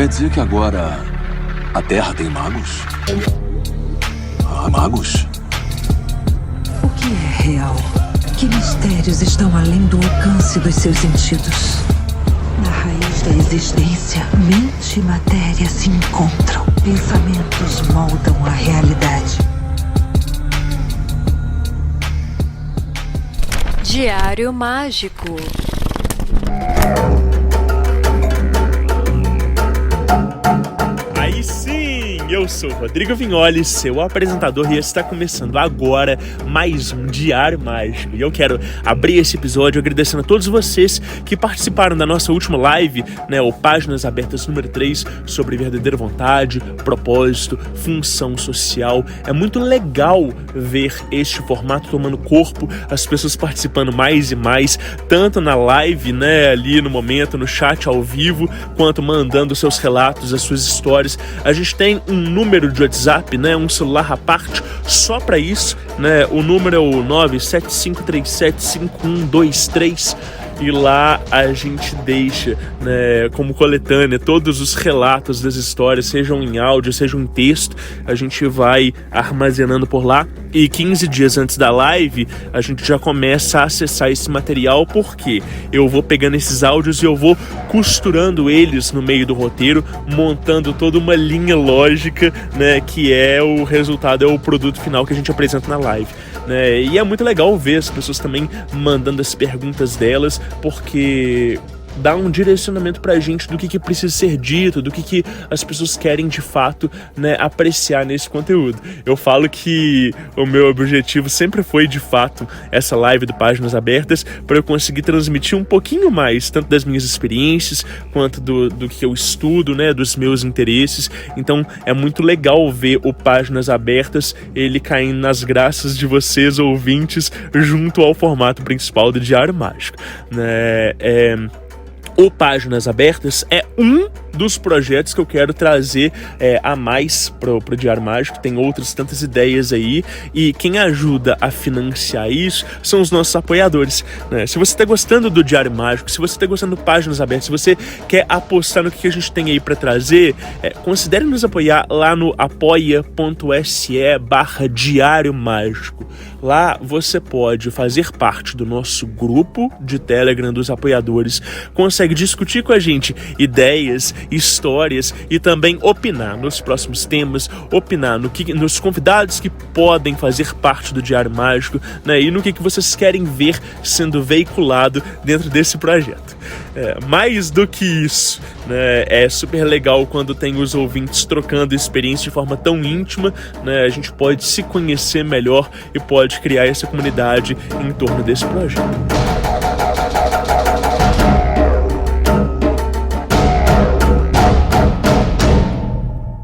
Quer dizer que agora a Terra tem magos? Ah, magos? O que é real? Que mistérios estão além do alcance dos seus sentidos? Na raiz da existência, mente e matéria se encontram. Pensamentos moldam a realidade. Diário Mágico. Aí sim, eu sou o Rodrigo Vignoli, seu apresentador, e está começando agora mais um Diário Mágico. E eu quero abrir esse episódio agradecendo a todos vocês que participaram da nossa última live, o Páginas Abertas número 3, sobre verdadeira vontade, propósito, função social. É muito legal ver este formato tomando corpo, as pessoas participando mais e mais, tanto na live, ali no momento, no chat ao vivo, quanto mandando seus relatos, as suas histórias. A gente tem um número de WhatsApp, um celular à parte só para isso, o número é o 975375123. E lá a gente deixa, como coletânea, todos os relatos das histórias, sejam em áudio, sejam em texto, a gente vai armazenando por lá. E 15 dias antes da live, a gente já começa a acessar esse material, porque eu vou pegando esses áudios e eu vou costurando eles no meio do roteiro, montando toda uma linha lógica, que é o resultado, é o produto final que a gente apresenta na live. E é muito legal ver as pessoas também mandando as perguntas delas, porque dá um direcionamento pra gente do que precisa ser dito, do que as pessoas querem de fato, apreciar nesse conteúdo. Eu falo que o meu objetivo sempre foi, de fato, essa live do Páginas Abertas, para eu conseguir transmitir um pouquinho mais, tanto das minhas experiências, quanto do que eu estudo, dos meus interesses. Então é muito legal ver o Páginas Abertas, ele caindo nas graças de vocês, ouvintes, junto ao formato principal do Diário Mágico. O Páginas Abertas é um dos projetos que eu quero trazer a mais pro Diário Mágico. Tem outras tantas ideias aí, e quem ajuda a financiar isso são os nossos apoiadores, Se você está gostando do Diário Mágico, se você está gostando do Páginas Abertas, se você quer apostar no que a gente tem aí para trazer, considere nos apoiar lá no apoia.se/Diário Mágico. Lá você pode fazer parte do nosso grupo de Telegram dos apoiadores, consegue discutir com a gente ideias, histórias e também opinar nos próximos temas, opinar nos convidados que podem fazer parte do Diário Mágico, e no que vocês querem ver sendo veiculado dentro desse projeto. Mais do que isso, é super legal quando tem os ouvintes trocando experiência de forma tão íntima, a gente pode se conhecer melhor e pode criar essa comunidade em torno desse projeto.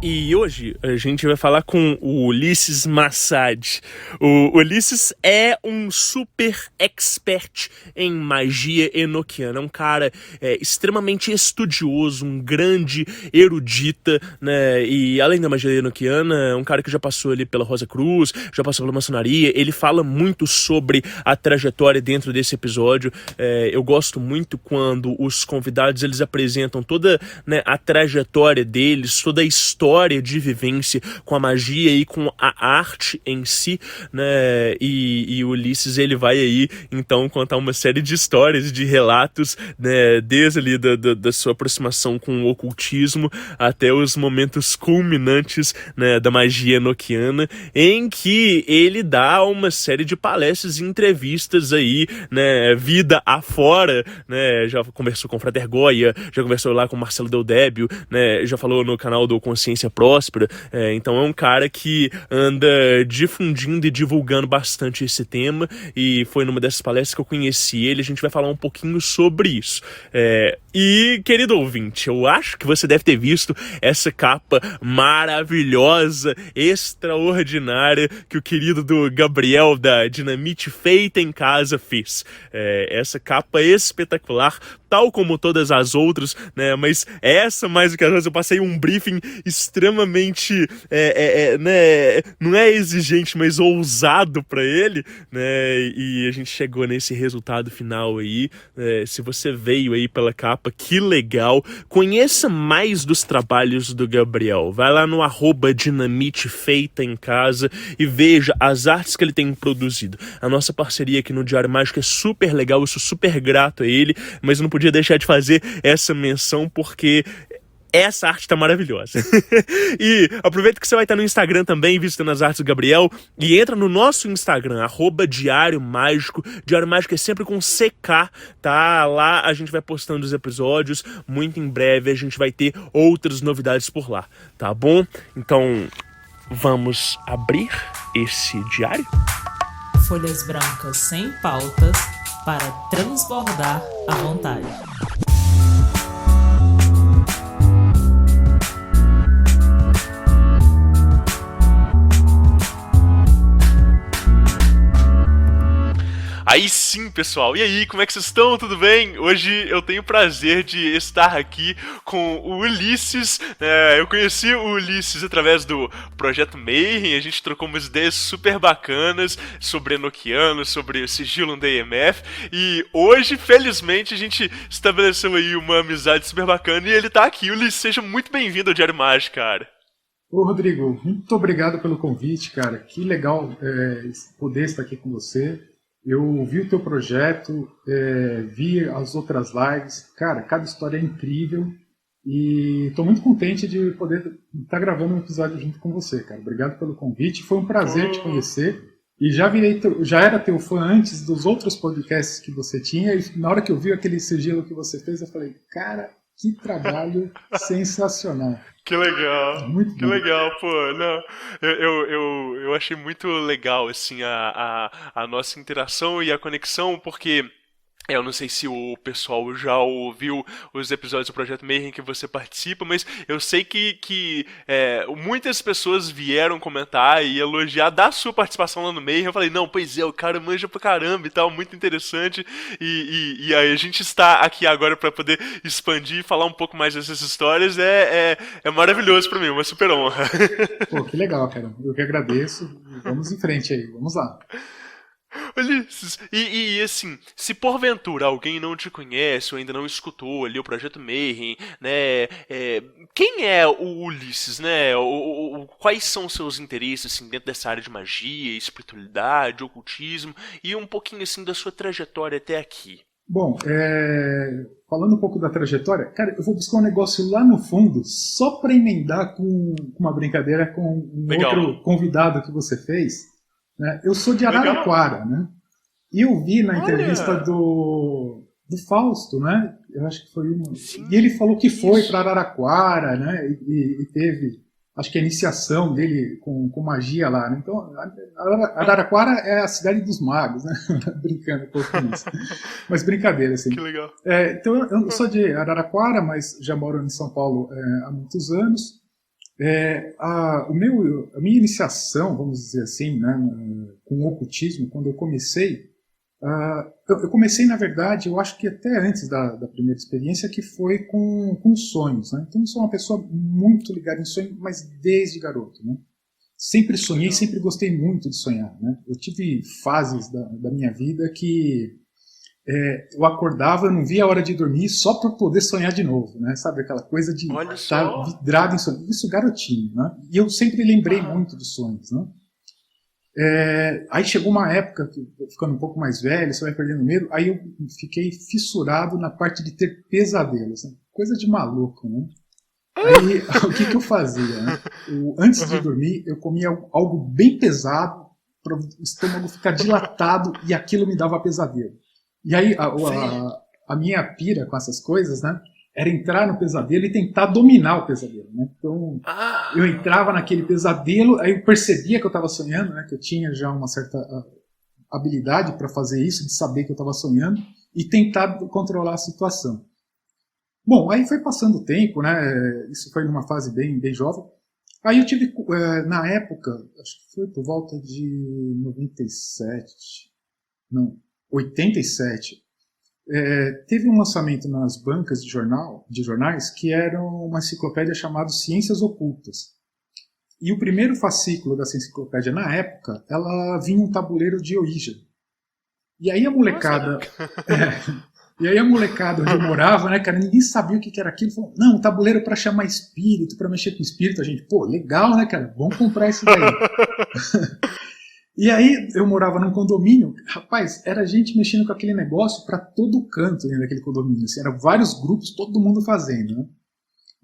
E hoje a gente vai falar com o Ulisses Massad. O Ulisses é um super expert em magia enoquiana. É um cara extremamente estudioso, um grande erudita, E além da magia enoquiana, é um cara que já passou ali pela Rosa Cruz, já passou pela maçonaria. Ele fala muito sobre a trajetória dentro desse episódio. Eu gosto muito quando os convidados eles apresentam toda a trajetória deles, toda a história de vivência com a magia e com a arte em si, E o Ulisses ele vai aí então contar uma série de histórias, de relatos, desde ali da sua aproximação com o ocultismo até os momentos culminantes, da magia enoquiana, em que ele dá uma série de palestras e entrevistas aí, vida afora, já conversou com o Frater Goya, já conversou lá com o Marcelo Del Débio, já falou no canal do Consciência Próspera. Então é um cara que anda difundindo e divulgando bastante esse tema, e foi numa dessas palestras que eu conheci ele. A gente vai falar um pouquinho sobre isso. E, querido ouvinte, eu acho que você deve ter visto essa capa maravilhosa, extraordinária, que o querido do Gabriel da Dinamite Feita em Casa fez. Essa capa espetacular, tal como todas as outras, mas essa, mais do que as outras, eu passei um briefing extremamente, não é exigente, mas ousado pra ele, E a gente chegou nesse resultado final aí. Se você veio aí pela capa, Caramba, que legal. Conheça mais dos trabalhos do Gabriel. Vai lá no @dinamite feita em casa e veja as artes que ele tem produzido. A nossa parceria aqui no Diário Mágico é super legal, eu sou super grato a ele, mas não podia deixar de fazer essa menção porque essa arte tá maravilhosa. E aproveita que você vai estar no Instagram também, visitando as artes do Gabriel, e entra no nosso Instagram, @Diário Mágico. Diário Mágico é sempre com CK, tá? Lá a gente vai postando os episódios, muito em breve a gente vai ter outras novidades por lá, tá bom? Então, vamos abrir esse diário? Folhas brancas sem pautas para transbordar à vontade. Aí sim, pessoal. E aí, como é que vocês estão? Tudo bem? Hoje eu tenho o prazer de estar aqui com o Ulisses. Eu conheci o Ulisses através do Projeto Mayhem. A gente trocou umas ideias super bacanas sobre Enochiano, sobre o sigilo da EMF. E hoje, felizmente, a gente estabeleceu aí uma amizade super bacana e ele tá aqui. Ulisses, seja muito bem-vindo ao Diário Mágico, cara. Ô Rodrigo, muito obrigado pelo convite, cara. Que legal poder estar aqui com você. Eu vi o teu projeto, vi as outras lives. Cara, cada história é incrível e estou muito contente de poder estar gravando um episódio junto com você, cara. Obrigado pelo convite, foi um prazer te conhecer. E já era teu fã antes dos outros podcasts que você tinha. E na hora que eu vi aquele sigilo que você fez, eu falei, cara, que trabalho sensacional. Que legal, muito que bom. legal, pô, não, eu achei muito legal, assim, a nossa interação e a conexão, porque eu não sei se o pessoal já ouviu os episódios do Projeto Mayhem que você participa, mas eu sei que muitas pessoas vieram comentar e elogiar da sua participação lá no Mayhem. Eu falei, não, pois é, o cara manja pra caramba e tal, muito interessante. E aí a gente está aqui agora pra poder expandir e falar um pouco mais dessas histórias. É maravilhoso pra mim, uma super honra. Pô, que legal, cara. Eu que agradeço. Vamos em frente aí, vamos lá. Ulisses, e assim, se porventura alguém não te conhece ou ainda não escutou ali o Projeto Mayhem, né, quem é o Ulisses, né, quais são os seus interesses, assim, dentro dessa área de magia, espiritualidade, ocultismo, e um pouquinho, assim, da sua trajetória até aqui? Bom, falando um pouco da trajetória, cara, eu vou buscar um negócio lá no fundo, só para emendar com uma brincadeira com um Legal. outro convidado que você fez. Né? Eu sou de Araraquara, né? E eu vi na entrevista do Fausto, né? Eu acho que foi uma. Sim, e ele falou que foi isso. para Araraquara, né? E teve, acho que a iniciação dele com magia lá. Né? Então, Araraquara é a cidade dos magos, né? Brincando um pouco com isso. Mas brincadeira, assim. Que legal. Então, eu sou de Araraquara, mas já moro em São Paulo há muitos anos. A minha iniciação, vamos dizer assim, né, com o ocultismo, quando eu comecei, eu comecei, na verdade, eu acho que até antes da primeira experiência, que foi com sonhos. Né? Então, eu sou uma pessoa muito ligada em sonhos, mas desde garoto. Né? Sempre sonhei, sempre gostei muito de sonhar. Né? Eu tive fases da minha vida que eu acordava, eu não via a hora de dormir só para poder sonhar de novo, né? Sabe aquela coisa de estar vidrado em sonho. Isso garotinho, né? E eu sempre lembrei muito dos sonhos, né? Aí chegou uma época, ficando um pouco mais velho, você vai perdendo medo, aí eu fiquei fissurado na parte de ter pesadelos, né? Coisa de maluco, né? Aí o que eu fazia? Né? Antes de dormir, eu comia algo bem pesado para o estômago ficar dilatado e aquilo me dava pesadelo. E aí, a minha pira com essas coisas, né, era entrar no pesadelo e tentar dominar o pesadelo, né? Então, eu entrava naquele pesadelo, aí eu percebia que eu estava sonhando, né, que eu tinha já uma certa habilidade para fazer isso, de saber que eu estava sonhando, e tentar controlar a situação. Bom, aí foi passando o tempo, né, isso foi numa fase bem, bem jovem. Aí eu tive, na época, acho que foi por volta de 87, teve um lançamento nas bancas de jornais que era uma enciclopédia chamada Ciências Ocultas. E o primeiro fascículo dessa enciclopédia, na época, ela vinha um tabuleiro de Ouija. E aí a molecada... E aí a molecada onde eu morava, né, cara, ninguém sabia o que era aquilo. Falou, não, tabuleiro pra chamar espírito, pra mexer com espírito. A gente, pô, legal, né, cara, vamos comprar isso daí. E aí eu morava num condomínio, rapaz, era gente mexendo com aquele negócio pra todo canto dentro daquele condomínio. Assim, eram vários grupos, todo mundo fazendo, né?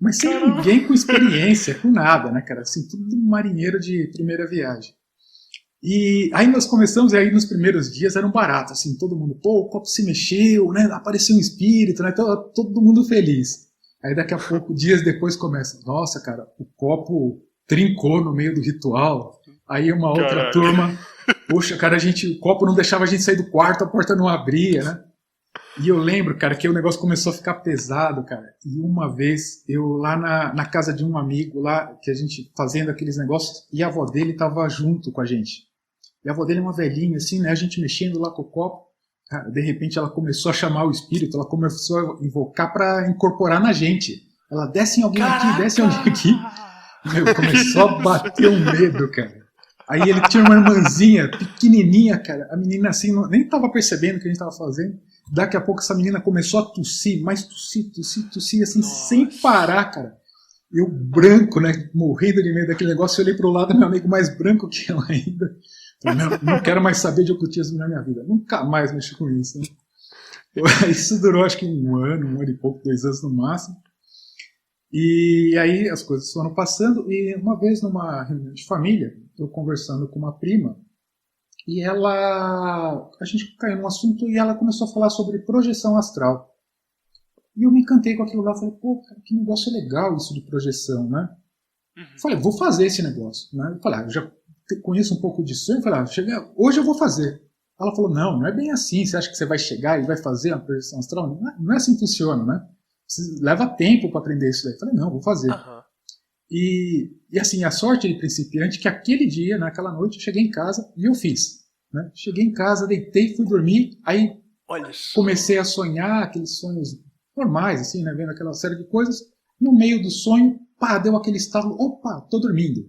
Mas sem ninguém com experiência, com nada, né, cara? Assim, tudo marinheiro de primeira viagem. E aí nós começamos, e aí nos primeiros dias era um barato, assim, todo mundo, pô, o copo se mexeu, né, apareceu um espírito, né, todo mundo feliz. Aí daqui a pouco, dias depois começa, nossa, cara, o copo trincou no meio do ritual. Aí uma outra turma, poxa, cara, o copo não deixava a gente sair do quarto, a porta não abria, né. E eu lembro, cara, que o negócio começou a ficar pesado, cara. E uma vez, eu lá na casa de um amigo lá, que a gente fazendo aqueles negócios, e a avó dele tava junto com a gente. E a avó dele é uma velhinha, assim, né? A gente mexendo lá com o copo. Cara, de repente ela começou a chamar o espírito, ela começou a invocar pra incorporar na gente. Ela, desce em alguém aqui, desce em alguém aqui. Meu, começou a bater um medo, cara. Aí ele tinha uma irmãzinha, pequenininha, cara. A menina, assim, nem tava percebendo o que a gente tava fazendo. Daqui a pouco essa menina começou a tossir, mas tossir, assim, sem parar, cara. Eu branco, né, morrendo de medo daquele negócio, eu olhei pro lado, meu amigo mais branco que ela ainda. Falei, não quero mais saber de ocultismo na minha vida. Nunca mais mexi com isso, né? Isso durou acho que um ano e pouco, 2 anos no máximo. E aí as coisas foram passando, e uma vez numa reunião de família, eu conversando com uma prima, e a gente caiu num assunto e ela começou a falar sobre projeção astral. E eu me encantei com aquilo lá, falei, pô, cara, que negócio legal isso de projeção, né? Falei, vou fazer esse negócio, né? Eu falei, eu já conheço um pouco disso, eu falei, hoje eu vou fazer. Ela falou, não é bem assim, você acha que você vai chegar e vai fazer uma projeção astral? Não é assim que funciona, né? Leva tempo para aprender isso daí. Eu falei, não, vou fazer. E assim, a sorte de principiante é que aquele dia, naquela noite, eu cheguei em casa e eu fiz. Né? Cheguei em casa, deitei, fui dormir, aí comecei a sonhar aqueles sonhos normais, assim, né? Vendo aquela série de coisas. No meio do sonho, pá, deu aquele estalo, opa, tô dormindo.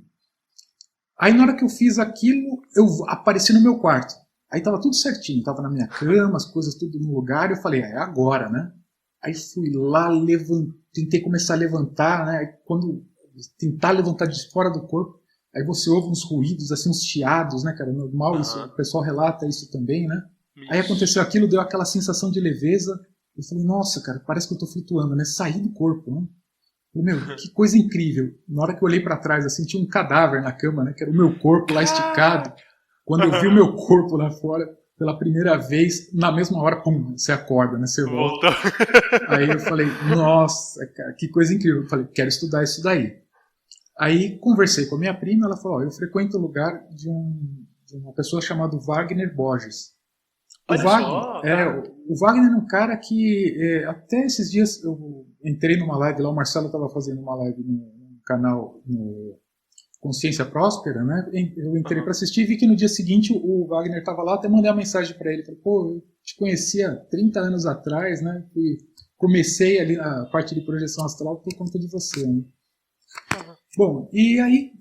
Aí na hora que eu fiz aquilo, eu apareci no meu quarto. Aí tava tudo certinho, tava na minha cama, as coisas tudo no lugar, eu falei, é agora, né? Aí fui lá, tentei começar a levantar, né? Aí quando tentar levantar de fora do corpo, aí você ouve uns ruídos, assim, uns chiados, né, cara? Normal, isso, o pessoal relata isso também, né? Aí aconteceu aquilo, deu aquela sensação de leveza. Eu falei, nossa, cara, parece que eu tô flutuando, né? Saí do corpo, né? Meu, que coisa incrível. Na hora que eu olhei pra trás, assim, tinha um cadáver na cama, né? Que era o meu corpo lá esticado. Quando eu vi o meu corpo lá fora, pela primeira vez, na mesma hora, pum, você acorda, né? Você volta. Aí eu falei, nossa, cara, que coisa incrível. Eu falei, quero estudar isso daí. Aí conversei com a minha prima, ela falou, eu frequento o lugar de uma pessoa chamada Wagner Borges. O Wagner é um cara que, até esses dias, eu entrei numa live lá, o Marcelo estava fazendo uma live no canal no Consciência Próspera, né? Eu entrei para assistir e vi que no dia seguinte o Wagner estava lá, até mandei uma mensagem para ele, falei, pô, eu te conhecia 30 anos atrás, né? E comecei ali na parte de projeção astral por conta de você, né? Bom, e aí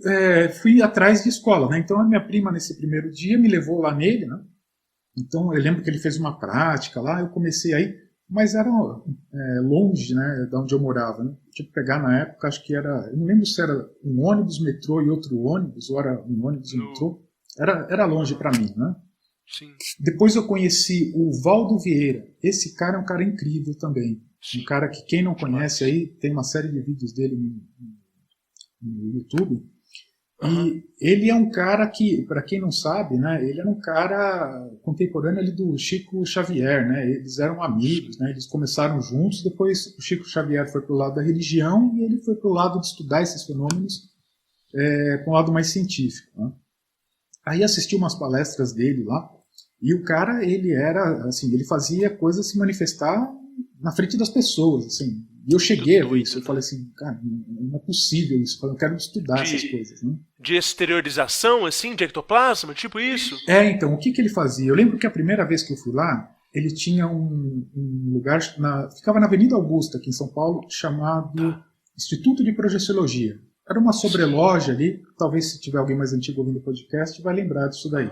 fui atrás de escola, né? Então a minha prima nesse primeiro dia me levou lá nele, né? Então eu lembro que ele fez uma prática lá, eu comecei aí, mas era longe, né, de onde eu morava, né? Tinha que pegar na época, acho que era, eu não lembro se era um ônibus, metrô e outro ônibus, ou era um ônibus e metrô, era longe para mim, né? Sim. Depois eu conheci o Valdo Vieira, esse cara é um cara incrível também, um cara que quem não conhece aí, tem uma série de vídeos dele no YouTube. E ele é um cara que, para quem não sabe, né, ele era um cara contemporâneo ali do Chico Xavier, né, eles eram amigos, né, eles começaram juntos, depois o Chico Xavier foi para o lado da religião e ele foi para o lado de estudar esses fenômenos para um lado mais científico. Né. Aí assisti umas palestras dele lá, e o cara, ele era, assim, ele fazia coisas se manifestar na frente das pessoas, assim. E eu cheguei a ver isso, eu falei assim, cara, não é possível isso, eu quero estudar essas coisas, né? De exteriorização, assim, de ectoplasma, tipo isso? Então, o que ele fazia? Eu lembro que a primeira vez que eu fui lá, ele tinha um lugar, ficava na Avenida Augusta, aqui em São Paulo, chamado Instituto de Projeciologia. Era uma sobreloja ali, talvez se tiver alguém mais antigo ouvindo o podcast, vai lembrar disso daí.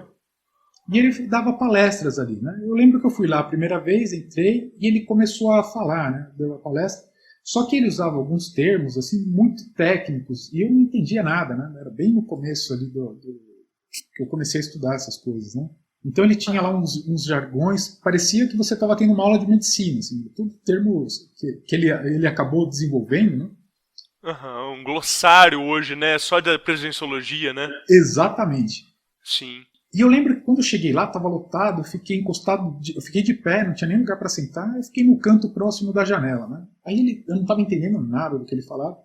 E ele dava palestras ali, né? Eu lembro que eu fui lá a primeira vez, entrei, e ele começou a falar, né? Deu a palestra. Só que ele usava alguns termos, assim, muito técnicos, e eu não entendia nada, né? Era bem no começo ali que eu comecei a estudar essas coisas, né? Então ele tinha lá uns jargões, parecia que você estava tendo uma aula de medicina, assim, tudo termos que ele acabou desenvolvendo, né? Um glossário hoje, né? Só da presenciologia, né? Exatamente. Sim. E eu lembro que quando eu cheguei lá, estava lotado, eu fiquei encostado, eu fiquei de pé, não tinha nem lugar para sentar, eu fiquei no canto próximo da janela, né? Aí eu não estava entendendo nada do que ele falava.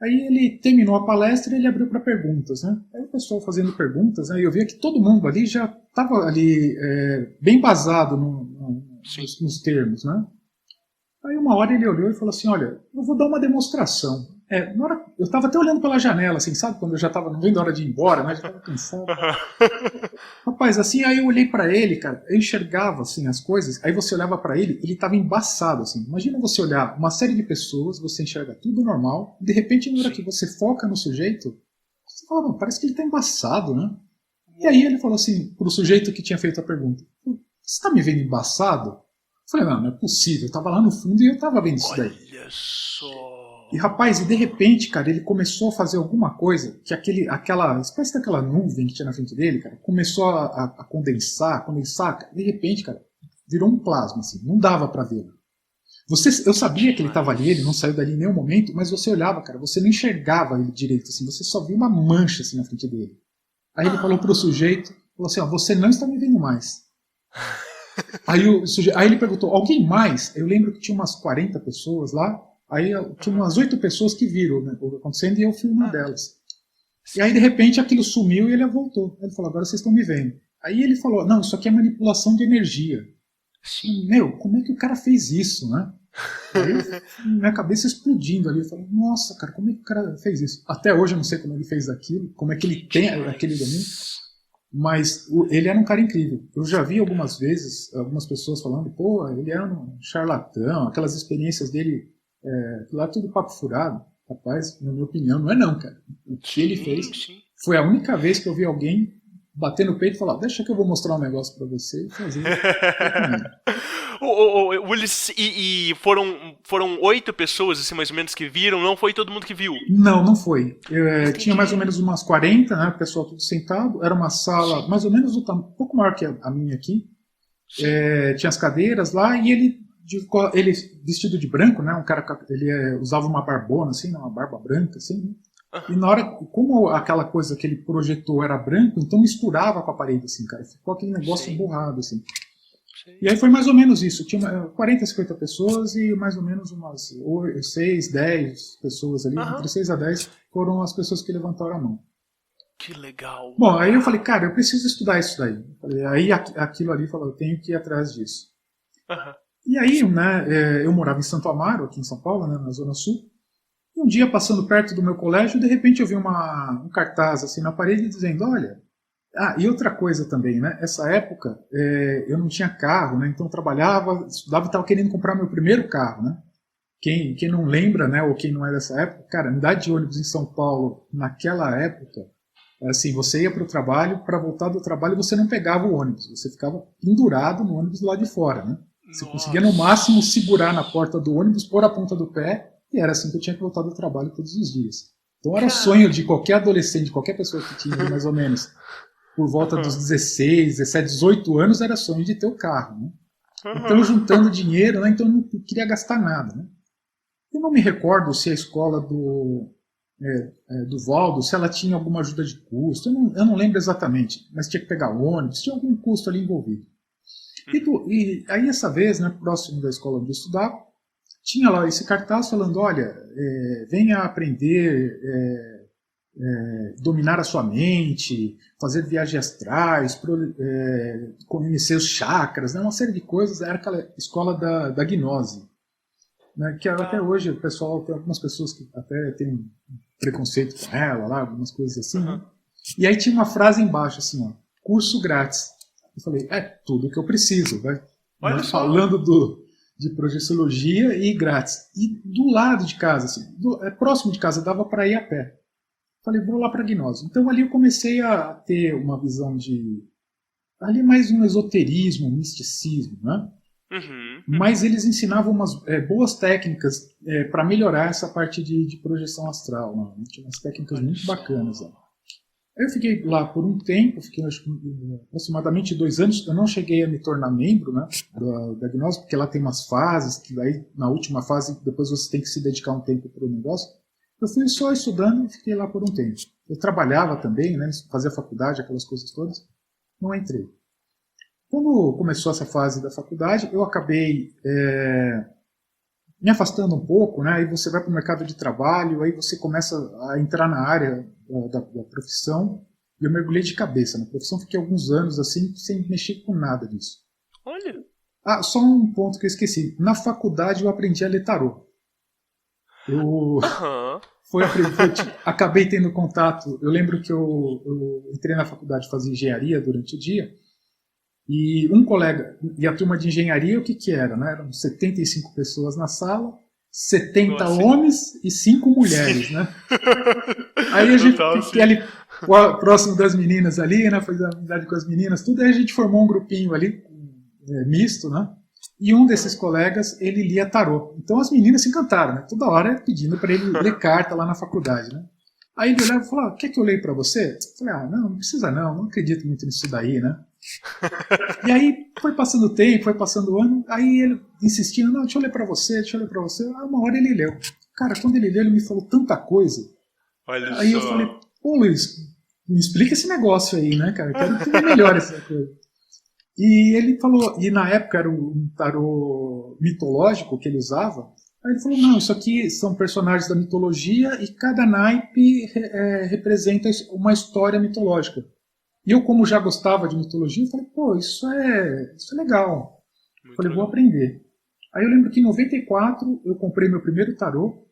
Aí ele terminou a palestra e ele abriu para perguntas, né? Aí o pessoal fazendo perguntas, né? E eu via que todo mundo ali já estava ali bem basado nos termos, né? Aí uma hora ele olhou e falou assim, olha, eu vou dar uma demonstração. Na hora, eu estava até olhando pela janela, assim, sabe? Quando eu já estava não vendo a hora de ir embora, né? Já estava cansado. Rapaz, assim, aí eu olhei para ele, cara, eu enxergava, assim, as coisas, aí você olhava para ele, ele estava embaçado, assim. Imagina você olhar uma série de pessoas, você enxerga tudo normal, e de repente, na hora que você foca no sujeito, você fala, parece que ele está embaçado, né? E aí ele falou assim, pro sujeito que tinha feito a pergunta, você está me vendo embaçado? Eu falei, não é possível, eu estava lá no fundo e eu estava vendo isso daí. Olha só... E rapaz, e de repente, cara, ele começou a fazer alguma coisa que aquela espécie daquela nuvem que tinha na frente dele, cara, começou a condensar, cara, de repente, cara, virou um plasma, assim, não dava pra ver. Eu sabia que ele estava ali, ele não saiu dali em nenhum momento, mas você olhava, cara, você não enxergava ele direito, assim, você só via uma mancha assim na frente dele. Aí ele falou pro sujeito, falou assim, ó, você não está me vendo mais. Aí ele perguntou, alguém mais? Eu lembro que tinha umas 40 pessoas lá. Aí tinha umas 8 pessoas que viram, né, o que acontecendo e eu fui uma delas. E aí de repente aquilo sumiu e ele voltou. Ele falou, agora vocês estão me vendo. Aí ele falou, não, isso aqui é manipulação de energia. Sim. Meu, como é que o cara fez isso, né? Aí minha cabeça explodindo ali. Eu falei, nossa, cara, como é que o cara fez isso? Até hoje eu não sei como ele fez aquilo, como é que ele tem aquele domínio. Mas ele era um cara incrível. Eu já vi algumas vezes, algumas pessoas falando, pô, ele era um charlatão, aquelas experiências dele... lá é tudo papo furado, rapaz, na minha opinião, não é não, cara. O que ele fez foi a única vez que eu vi alguém bater no peito e falar, deixa que eu vou mostrar um negócio pra você e fazer. Willis, e foram 8 pessoas, assim, mais ou menos, que viram, não foi todo mundo que viu? Não foi. Tinha mais ou menos umas 40, né, o pessoal tudo sentado, era uma sala mais ou menos um pouco maior que a minha aqui, tinha as cadeiras lá e ele vestido de branco, né? Um cara, ele usava uma barbona, assim, uma barba branca, assim. Né? E na hora, como aquela coisa que ele projetou era branco, então misturava com a parede, assim, cara. Ficou aquele negócio borrado, assim. E aí foi mais ou menos isso. Tinha 40, 50 pessoas e mais ou menos umas 6, 10 pessoas ali. Entre 6 a 10 foram as pessoas que levantaram a mão. Que legal. Bom, aí eu falei, cara, eu preciso estudar isso daí. Aí aquilo ali falou, eu tenho que ir atrás disso. E aí, né, eu morava em Santo Amaro, aqui em São Paulo, né, na Zona Sul. E um dia, passando perto do meu colégio, de repente eu vi um cartaz assim na parede dizendo, olha... e outra coisa também, né? Essa época eu não tinha carro, né? Então eu trabalhava, estudava e estava querendo comprar meu primeiro carro, né? Quem não lembra, né, ou quem não é dessa época, cara, andar de ônibus em São Paulo naquela época, assim, você ia para o trabalho, para voltar do trabalho você não pegava o ônibus, você ficava pendurado no ônibus lá de fora, né? Você conseguia no máximo segurar na porta do ônibus, pôr a ponta do pé, e era assim que eu tinha que voltar do trabalho todos os dias. Então era o sonho de qualquer adolescente, qualquer pessoa que tinha mais ou menos por volta dos 16, 17, 18 anos, era sonho de ter o carro, né? Então juntando dinheiro, né? Então eu não queria gastar nada, né? Eu não me recordo se a escola do Valdo, se ela tinha alguma ajuda de custo, eu não lembro exatamente, mas tinha que pegar ônibus, tinha algum custo ali envolvido. E aí essa vez, né, próximo da escola onde eu estudava, tinha lá esse cartaz falando, olha, venha aprender, dominar a sua mente, fazer viagens astrais, conhecer os chakras, né, uma série de coisas. Era aquela escola da gnose, né, que até hoje o pessoal, tem algumas pessoas que até têm um preconceito com ela, lá, algumas coisas assim, né? E aí tinha uma frase embaixo assim, ó, curso grátis. Eu falei, tudo que eu preciso, né? Falando de projeciologia e grátis. E do lado de casa, assim, próximo de casa, dava para ir a pé. Falei, vou lá para a gnose. Então ali eu comecei a ter uma visão de ali é mais um esoterismo, um misticismo, né? Mas eles ensinavam umas boas técnicas para melhorar essa parte de projeção astral, né? Tinha umas técnicas muito bacanas. Né? Eu fiquei lá por um tempo, fiquei acho, aproximadamente 2 anos. Eu não cheguei a me tornar membro, né, da Gnose, porque lá tem umas fases, que aí na última fase depois você tem que se dedicar um tempo para o negócio. Eu fui só estudando e fiquei lá por um tempo. Eu trabalhava também, né, fazia faculdade, aquelas coisas todas. Não entrei. Quando começou essa fase da faculdade, eu acabei me afastando um pouco, né? Aí você vai para o mercado de trabalho, aí você começa a entrar na área da profissão, e eu mergulhei de cabeça na profissão, fiquei alguns anos assim, sem mexer com nada disso. Olha! Ah, só um ponto que eu esqueci. Na faculdade eu aprendi a ler tarô. Acabei tendo contato. Eu lembro que eu entrei na faculdade de fazer engenharia durante o dia, e um colega, e a turma de engenharia, o que era? Né? Eram 75 pessoas na sala, 70 homens e 5 mulheres. Né? Aí a gente fiquei ali próximo das meninas ali, né? Fez amizade com as meninas, tudo, aí a gente formou um grupinho ali, misto, né? E um desses colegas, ele lia tarô. Então as meninas se encantaram, né? Toda hora pedindo para ele ler carta lá na faculdade, né? Aí ele olhava e falou, quer que eu leia para você? Eu falei, não precisa não acredito muito nisso daí, né? E aí foi passando o tempo, foi passando o ano, aí ele insistia, deixa eu ler para você. Uma hora ele leu. Cara, quando ele leu, ele me falou tanta coisa. Olha aí só. Eu falei, pô Luiz, me explica esse negócio aí, né, cara? Eu quero entender melhor essa coisa. E ele falou, e na época era um tarô mitológico que ele usava. Aí ele falou, não, isso aqui são personagens da mitologia e cada naipe representa uma história mitológica. E eu, como já gostava de mitologia, eu falei, pô, isso é legal. Falei, vou aprender. Aí eu lembro que em 94 eu comprei meu primeiro tarô.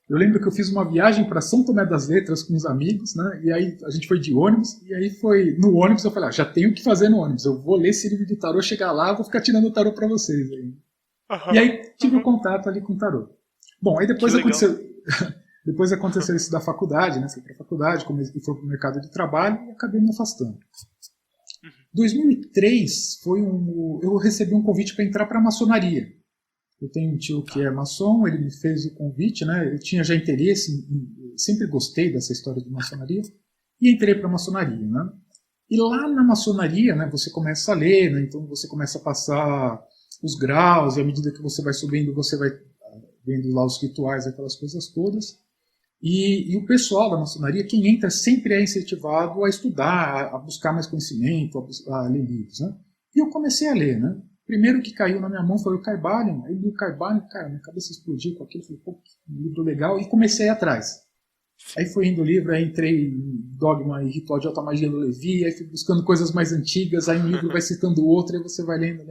Eu lembro que eu fiz uma viagem para São Tomé das Letras com uns amigos, né? E aí a gente foi de ônibus, e aí foi no ônibus, eu falei, já tenho o que fazer no ônibus, eu vou ler esse livro de tarô, chegar lá, vou ficar tirando o tarô para vocês. E aí tive o contato ali com o tarô. Bom, aí depois aconteceu isso da faculdade, né? Fui para a faculdade, fui para o mercado de trabalho e acabei me afastando. 2003 eu recebi um convite para entrar para a maçonaria. Eu tenho um tio que é maçom, ele me fez o convite, né? Eu tinha já interesse, sempre gostei dessa história de maçonaria, e entrei para a maçonaria, né? E lá na maçonaria, né, você começa a ler, né? Então você começa a passar os graus, e à medida que você vai subindo, você vai vendo lá os rituais, aquelas coisas todas. E o pessoal da maçonaria, quem entra, sempre é incentivado a estudar, a buscar mais conhecimento, a ler livros, né? E eu comecei a ler, né? Primeiro que caiu na minha mão foi o Kybalion. Aí li o Kybalion, cara, minha cabeça explodiu com aquilo. Falei, pô, que livro legal. E comecei a ir atrás. Aí foi indo o livro, aí entrei em Dogma e Ritual de Alta Magia do Levi, aí fui buscando coisas mais antigas, aí um livro vai citando o outro, aí você vai lendo.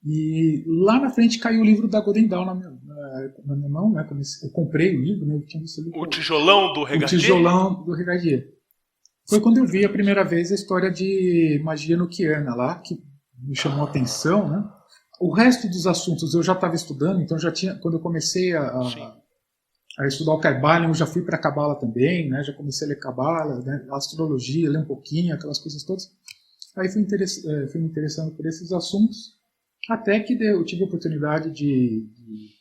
E lá na frente caiu o livro da Golden Dawn na minha mão, né? Eu comprei o livro, né? Eu tinha visto o Tijolão do Regadier? O Tijolão do Regadier. Foi quando eu vi a primeira vez a história de magia noquiana lá, que me chamou a atenção, né? O resto dos assuntos eu já estava estudando, então já tinha, quando eu comecei a estudar o Kybalion, eu já fui para a Cabala também, né? Já comecei a ler Cabala, né? Astrologia, ler um pouquinho, aquelas coisas todas. Aí fui me interessando por esses assuntos, até que eu tive a oportunidade de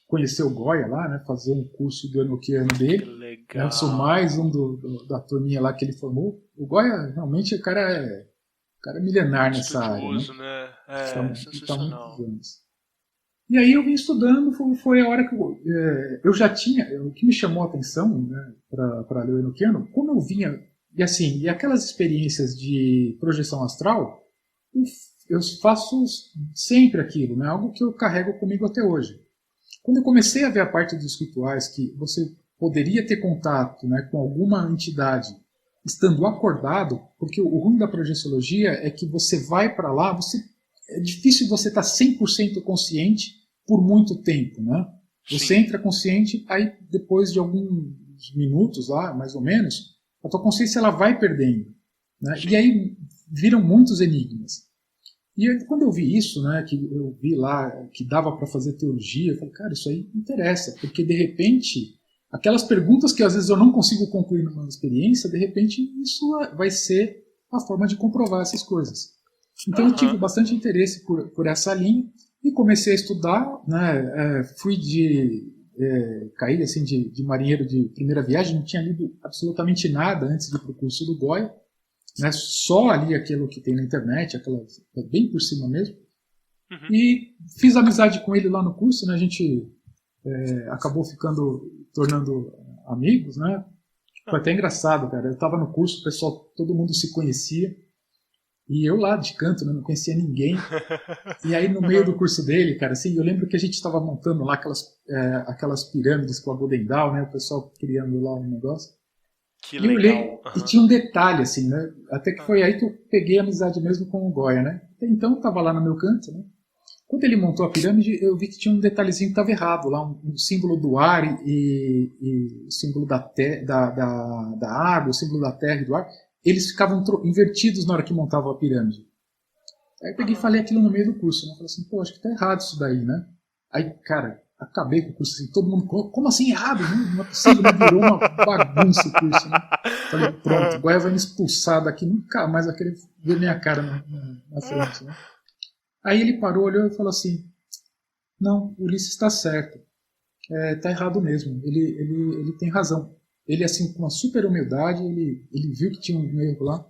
conhecer o Goya lá, né? Fazer um curso do Enochiano dele. Legal. Eu sou mais um da turminha lá que ele formou. O Goya, realmente, o cara é milenar nessa área, né? Sensacional. E aí eu vim estudando, foi a hora que eu já tinha, o que me chamou a atenção, né, para ler o Enochiano, como eu vinha, e aquelas experiências de projeção astral, eu faço sempre aquilo, né, algo que eu carrego comigo até hoje. Quando eu comecei a ver a parte dos rituais, que você poderia ter contato, né, com alguma entidade, estando acordado, porque o ruim da projeciologia é que você vai para lá, é difícil você estar 100% consciente por muito tempo, né? Você entra consciente, aí depois de alguns minutos lá, mais ou menos, a tua consciência ela vai perdendo, né? E aí viram muitos enigmas. E aí, quando eu vi isso, né, que eu vi lá que dava para fazer teologia, eu falei, cara, isso aí interessa, porque de repente aquelas perguntas que às vezes eu não consigo concluir numa experiência, de repente isso vai ser a forma de comprovar essas coisas. Então eu tive bastante interesse por essa linha e comecei a estudar, né? Caí assim de marinheiro de primeira viagem, não tinha lido absolutamente nada antes de ir para o curso do Goya, né? Só ali aquilo que tem na internet, bem por cima mesmo. E fiz amizade com ele lá no curso, né? A gente acabou tornando amigos, né? Foi até engraçado, cara. Eu estava no curso, o pessoal, todo mundo se conhecia. E eu lá de canto, né, não conhecia ninguém. E aí no meio do curso dele, cara, assim, eu lembro que a gente estava montando lá aquelas pirâmides com a Golden Dawn, né, o pessoal criando lá um negócio. Que e legal. eu olhei, e tinha um detalhe, assim, né, até que foi aí que eu peguei amizade mesmo com o Goya, né. Então eu estava lá no meu canto, né. Quando ele montou a pirâmide, eu vi que tinha um detalhezinho que estava errado, lá um símbolo do ar e o símbolo da água, o símbolo da terra e do ar. Eles ficavam invertidos na hora que montavam a pirâmide. Aí eu peguei e falei aquilo no meio do curso, né? Falei assim, pô, acho que tá errado isso daí, né? Aí, cara, acabei com o curso assim, todo mundo, como assim errado? Não é possível, né? Virou uma bagunça o curso, né? Falei, pronto, o Goya vai me expulsar daqui, nunca mais vai querer ver minha cara na frente, né? Aí ele parou, olhou e falou assim, não, o Ulisses está certo, tá errado mesmo, ele tem razão. Ele, assim, com uma super humildade, ele viu que tinha um erro lá.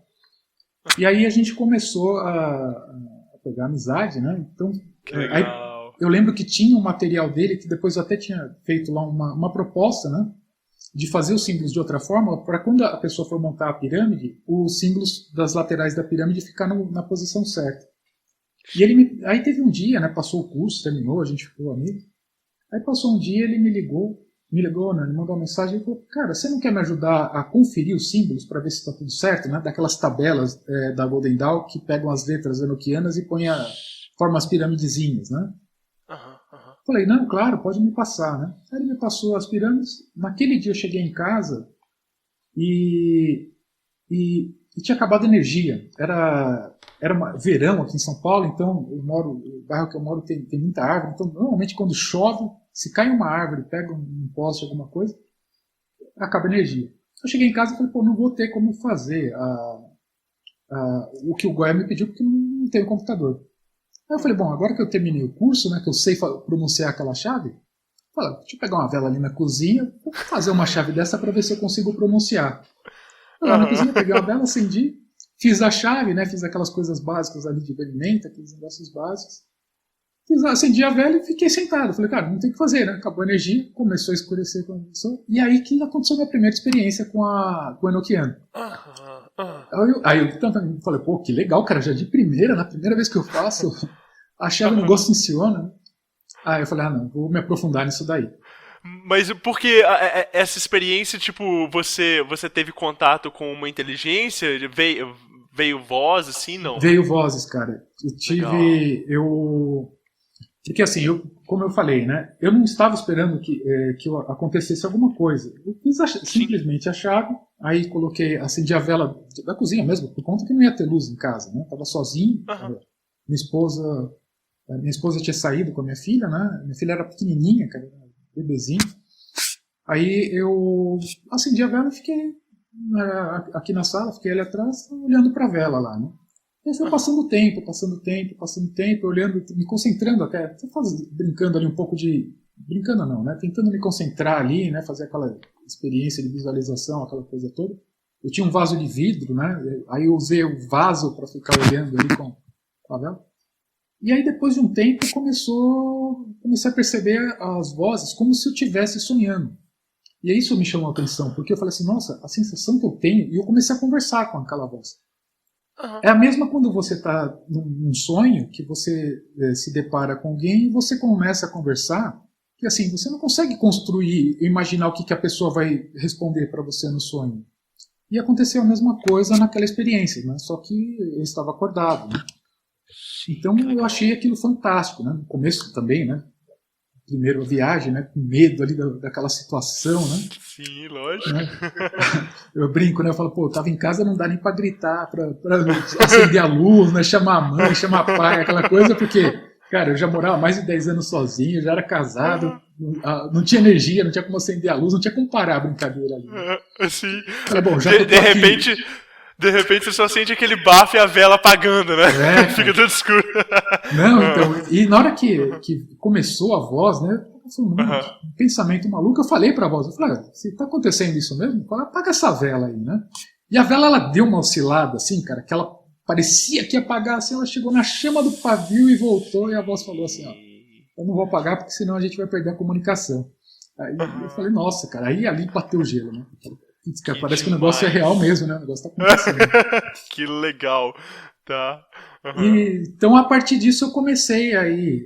E aí a gente começou a pegar amizade, né? Então, aí eu lembro que tinha um material dele, que depois eu até tinha feito lá uma proposta, né? De fazer os símbolos de outra forma, para quando a pessoa for montar a pirâmide, os símbolos das laterais da pirâmide ficar na posição certa. E aí teve um dia, né? Passou o curso, terminou, a gente ficou amigo. Aí passou um dia, ele me ligou, né, ele mandou uma mensagem e falou, cara, você não quer me ajudar a conferir os símbolos para ver se está tudo certo, né? Daquelas tabelas da Golden Dawn que pegam as letras enoquianas e formam as piramidezinhas, né? Falei, não, claro, pode me passar, né? Aí ele me passou as pirâmides. Naquele dia eu cheguei em casa e tinha acabado a energia. Era verão aqui em São Paulo, então o bairro que eu moro tem muita árvore, então normalmente quando chove, se cai uma árvore, pega um poste, alguma coisa, acaba a energia. Eu cheguei em casa e falei, pô, não vou ter como fazer o que o Goya me pediu, porque não tenho computador. Aí eu falei, bom, agora que eu terminei o curso, né, que eu sei pronunciar aquela chave, deixa eu pegar uma vela ali na cozinha, vou fazer uma chave dessa para ver se eu consigo pronunciar. Eu lá na cozinha, peguei uma vela, acendi, fiz a chave, né, fiz aquelas coisas básicas ali de bebimento, aqueles negócios básicos. Acendi a vela e fiquei sentado. Falei, cara, não tem o que fazer, né? Acabou a energia, começou a escurecer. E aí que aconteceu a minha primeira experiência com o enoquiano. Aí eu também falei, pô, que legal, cara, já de primeira, na primeira vez que eu faço, a chave o negócio funciona, né? Aí eu falei, não, vou me aprofundar nisso daí. Mas porque essa experiência, tipo, você teve contato com uma inteligência? Veio voz, assim, não? Veio vozes, cara. Porque assim, como eu falei, né? Eu não estava esperando que acontecesse alguma coisa. Eu fiz simplesmente a chave, aí acendi a vela da cozinha mesmo, por conta que não ia ter luz em casa, né? Tava sozinho. Minha esposa tinha saído com a minha filha, né? Minha filha era pequenininha, cara, bebezinho. Aí eu acendi a vela e fiquei aqui na sala, fiquei ali atrás, olhando para a vela lá, né? E aí foi passando o tempo, olhando, me concentrando até brincando ali um pouco brincando não, né? Tentando me concentrar ali, né? Fazer aquela experiência de visualização, aquela coisa toda. Eu tinha um vaso de vidro, né? Aí eu usei o vaso para ficar olhando ali com a vela. E aí depois de um tempo comecei a perceber as vozes como se eu estivesse sonhando. E aí isso me chamou a atenção, porque eu falei assim, nossa, a sensação que eu tenho, e eu comecei a conversar com aquela voz. É a mesma quando você está num sonho, que você se depara com alguém e você começa a conversar, que assim, você não consegue construir, imaginar o que a pessoa vai responder para você no sonho. E aconteceu a mesma coisa naquela experiência, né? Só que eu estava acordado, né? Então eu achei aquilo fantástico, né? No começo também, né? Primeiro a viagem, né? Com medo ali daquela situação, né? Sim, lógico. Né? Eu brinco, né? Eu falo, pô, eu tava em casa, não dá nem pra gritar, pra acender a luz, né? Chamar a mãe, chamar a pai, aquela coisa, porque, cara, eu já morava mais de 10 anos sozinho, já era casado, não tinha energia, não tinha como acender a luz, não tinha como parar a brincadeira ali. Sim. Falei, bom, já de repente... De repente você só sente aquele bafo e a vela apagando, né? Fica tudo escuro. Não, então, e na hora que começou a voz, né? Foi um pensamento maluco. Eu falei pra voz, eu falei, se tá acontecendo isso mesmo, apaga essa vela aí, né? E a vela, ela deu uma oscilada, assim, cara, que ela parecia que ia apagar, assim, ela chegou na chama do pavio e voltou, e a voz falou assim, ó, eu não vou apagar porque senão a gente vai perder a comunicação. Aí eu falei, nossa, cara, aí ali bateu o gelo, né? Cara, parece que o negócio é real mesmo, né? O negócio tá acontecendo. Que legal, tá? Então, a partir disso, eu comecei aí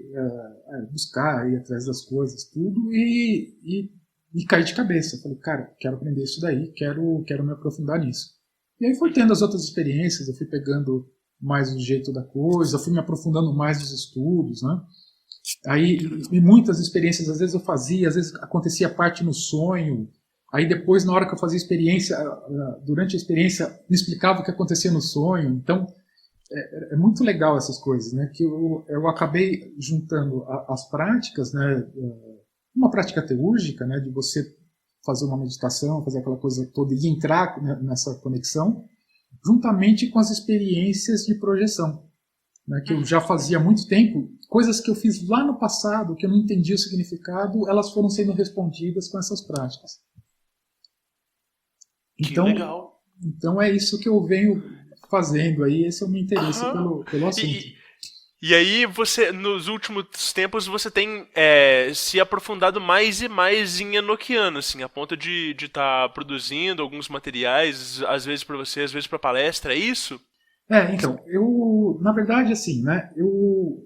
a buscar, ir atrás das coisas, tudo, e caí de cabeça. Eu falei, cara, quero aprender isso daí, quero me aprofundar nisso. E aí foi tendo as outras experiências, eu fui pegando mais o jeito da coisa, fui me aprofundando mais nos estudos, né? Aí, e muitas experiências, às vezes eu fazia, às vezes acontecia parte no sonho. Aí depois, na hora que eu fazia experiência, durante a experiência, me explicava o que acontecia no sonho. Então, é muito legal essas coisas, né? Que eu acabei juntando as práticas, né? Uma prática teúrgica, né? De você fazer uma meditação, fazer aquela coisa toda e entrar nessa conexão, juntamente com as experiências de projeção, né? Que eu já fazia há muito tempo. Coisas que eu fiz lá no passado, que eu não entendia o significado, elas foram sendo respondidas com essas práticas. Então, que legal. Então é isso que eu venho fazendo aí, esse é o meu interesse pelo assunto. E aí você, nos últimos tempos, você tem se aprofundado mais e mais em enoquiano, assim, a ponto de estar produzindo alguns materiais, às vezes para você, às vezes para palestra, é isso? Então, na verdade, assim, né,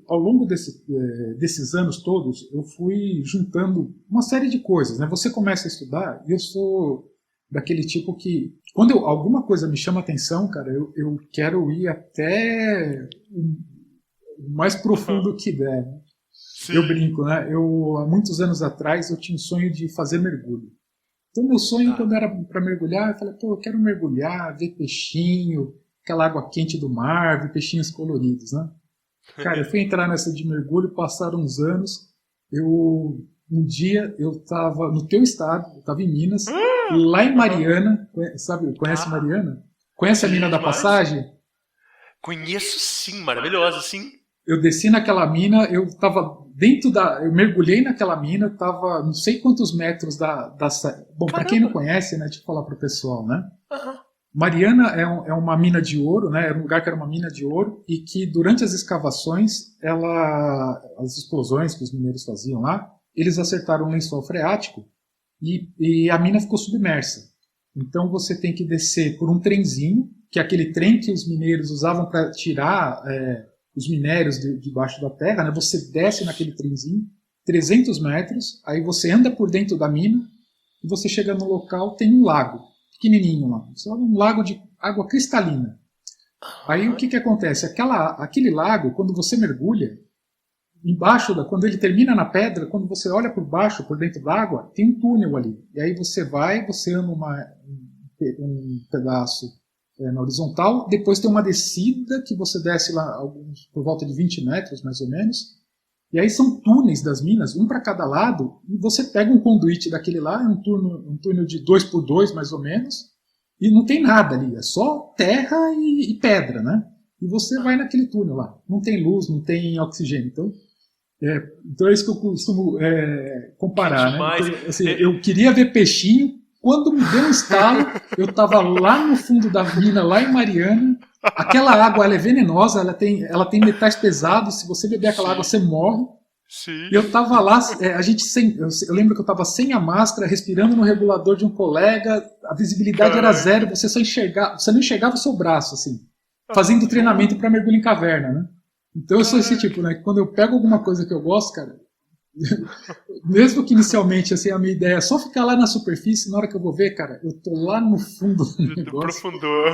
ao longo desses anos todos, eu fui juntando uma série de coisas, né, você começa a estudar, e eu sou daquele tipo que, quando alguma coisa me chama atenção, cara, eu quero ir até o mais profundo que der. Né? Eu brinco, né? Há muitos anos atrás, eu tinha um sonho de fazer mergulho. Então, meu sonho, quando era para mergulhar, eu falei, eu quero mergulhar, ver peixinho, aquela água quente do mar, ver peixinhos coloridos, né? Cara, eu fui entrar nessa de mergulho, passaram uns anos, um dia eu estava no teu estado, eu estava em Minas, lá em Mariana, conhece Mariana? Conhece a mina da Passagem? Conheço sim, maravilhosa, sim. Eu desci naquela mina, eu estava eu mergulhei naquela mina, eu estava não sei quantos metros bom, para quem não conhece, né, deixa eu falar pro pessoal, né? Mariana é uma mina de ouro, né? Era um lugar que era uma mina de ouro e que durante as escavações, as explosões que os mineiros faziam lá, eles acertaram um lençol freático e a mina ficou submersa. Então você tem que descer por um trenzinho, que é aquele trem que os mineiros usavam para tirar os minérios debaixo da terra, né? Você desce naquele trenzinho, 300 metros, aí você anda por dentro da mina e você chega no local, tem um lago, pequenininho lá, um lago de água cristalina. Aí o que acontece? Aquele lago, quando você mergulha, embaixo, quando ele termina na pedra, quando você olha por baixo, por dentro da água, tem um túnel ali. E aí você anda um pedaço na horizontal, depois tem uma descida que você desce lá por volta de 20 metros, mais ou menos. E aí são túneis das minas, um para cada lado, e você pega um conduíte daquele lá, um túnel de 2x2, mais ou menos, e não tem nada ali, é só terra e pedra, né? E você vai naquele túnel lá. Não tem luz, não tem oxigênio. Então é isso que eu costumo comparar, né? Então, assim, eu queria ver peixinho, quando me deu um estalo, eu estava lá no fundo da mina, lá em Mariana. Aquela água ela é venenosa, ela tem metais pesados, se você beber aquela água você morre. Sim. E eu estava lá, eu lembro que eu estava sem a máscara, respirando no regulador de um colega, a visibilidade era zero, você não enxergava o seu braço, assim, fazendo treinamento para mergulho em caverna, né? Então eu sou esse tipo, né? Quando eu pego alguma coisa que eu gosto, cara, mesmo que inicialmente assim, a minha ideia é só ficar lá na superfície, na hora que eu vou ver, cara, eu tô lá no fundo do negócio. Aprofundou,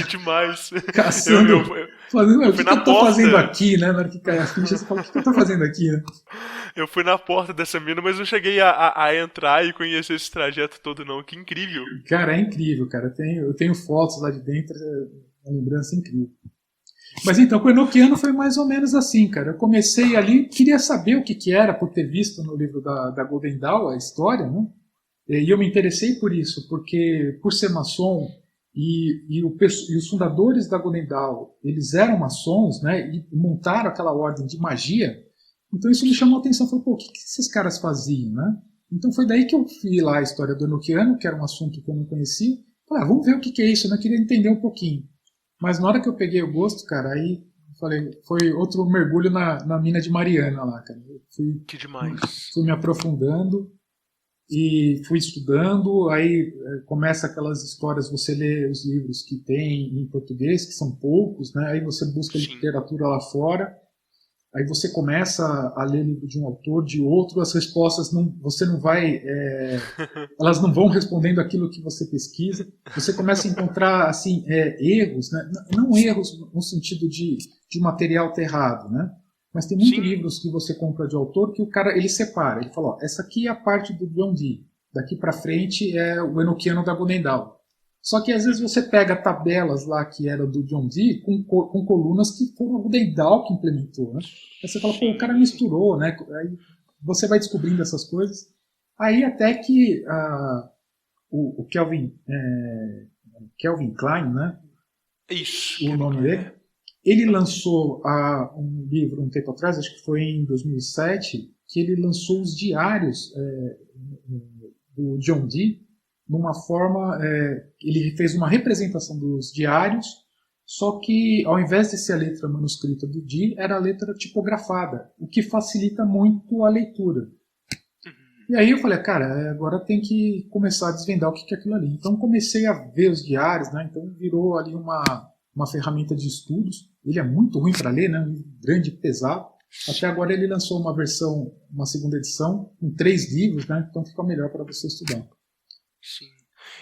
que demais. Caçando, fazendo, o que eu tô fazendo aqui, né? Na hora que cai a ficha, você fala, o que eu tô fazendo aqui, né? Eu fui na porta dessa mina, mas não cheguei a entrar e conhecer esse trajeto todo, não. Que incrível. Cara, é incrível, cara. Eu tenho fotos lá de dentro, uma lembrança incrível. Mas então, com o enoquiano foi mais ou menos assim, cara. Eu comecei ali, queria saber o que era, por ter visto no livro da Golden Dawn a história, né? E eu me interessei por isso, porque por ser maçom e os fundadores da Golden Dawn, eles eram maçons, né, e montaram aquela ordem de magia. Então isso me chamou a atenção, falei, pô, o que esses caras faziam, né? Então foi daí que eu fui lá a história do Enochiano, que era um assunto que eu não conhecia. Falei, vamos ver o que é isso, né? Eu queria entender um pouquinho. Mas na hora que eu peguei o gosto, cara, aí falei, foi outro mergulho na mina de Mariana lá, cara. Que demais. Fui me aprofundando e fui estudando, aí começa aquelas histórias, você lê os livros que tem em português, que são poucos, né? Aí você busca literatura lá fora, aí você começa a ler livro de um autor, de outro, as respostas você não vai, elas não vão respondendo aquilo que você pesquisa, você começa a encontrar assim, erros, né? Não erros no sentido de material ter errado, né? Mas tem muitos livros que você compra de autor que o cara, ele separa, ele fala, essa aqui é a parte do John Dee, daqui para frente é o Enochiano da Golden Dawn. Só que às vezes você pega tabelas lá que era do John Dee com colunas que foram a Golden Dawn que implementou, né? Aí você fala, pô, o cara misturou, né? Aí você vai descobrindo essas coisas. Aí até que o Kelvin Klein, né? Isso. O nome dele. Ele lançou um livro um tempo atrás, acho que foi em 2007, que ele lançou os diários do John Dee numa forma, ele fez uma representação dos diários, só que ao invés de ser a letra manuscrita do Dee, era a letra tipografada, o que facilita muito a leitura. E aí eu falei, cara, agora tem que começar a desvendar o que é aquilo ali. Então comecei a ver os diários, né? Então virou ali uma ferramenta de estudos. Ele é muito ruim para ler, né? Um livro grande e pesado. Até agora ele lançou uma segunda edição, com 3 livros, né? Então fica melhor para você estudar. Sim.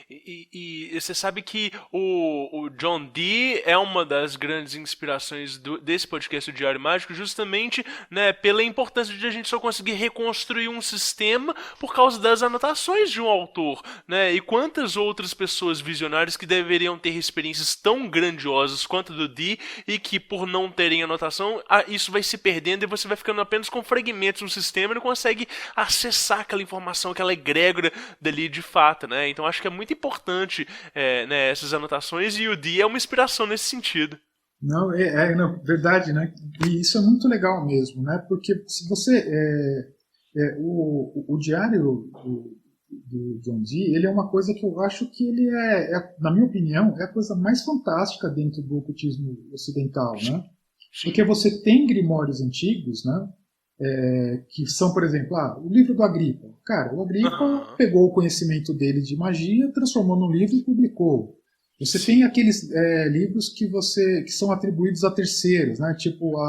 E você sabe que o John Dee é uma das grandes inspirações desse podcast do Diário Mágico, justamente, né, pela importância de a gente só conseguir reconstruir um sistema por causa das anotações de um autor, né? E quantas outras pessoas visionárias que deveriam ter experiências tão grandiosas quanto a do Dee e que por não terem anotação, isso vai se perdendo e você vai ficando apenas com fragmentos no sistema e não consegue acessar aquela informação, aquela egrégora dali de fato, né? Então acho que é muito importante né, essas anotações, e o Dee é uma inspiração nesse sentido. Não, não, verdade, né? E isso é muito legal mesmo, né? Porque se você o diário do John Dee, ele é uma coisa que eu acho que ele na minha opinião, é a coisa mais fantástica dentro do ocultismo ocidental, né? Sim. Porque você tem grimórios antigos, né? Que são, por exemplo, o livro do Agripa. Cara, o Agripa pegou o conhecimento dele de magia, transformou num livro e publicou. Você tem aqueles livros que são atribuídos a terceiros, né? Tipo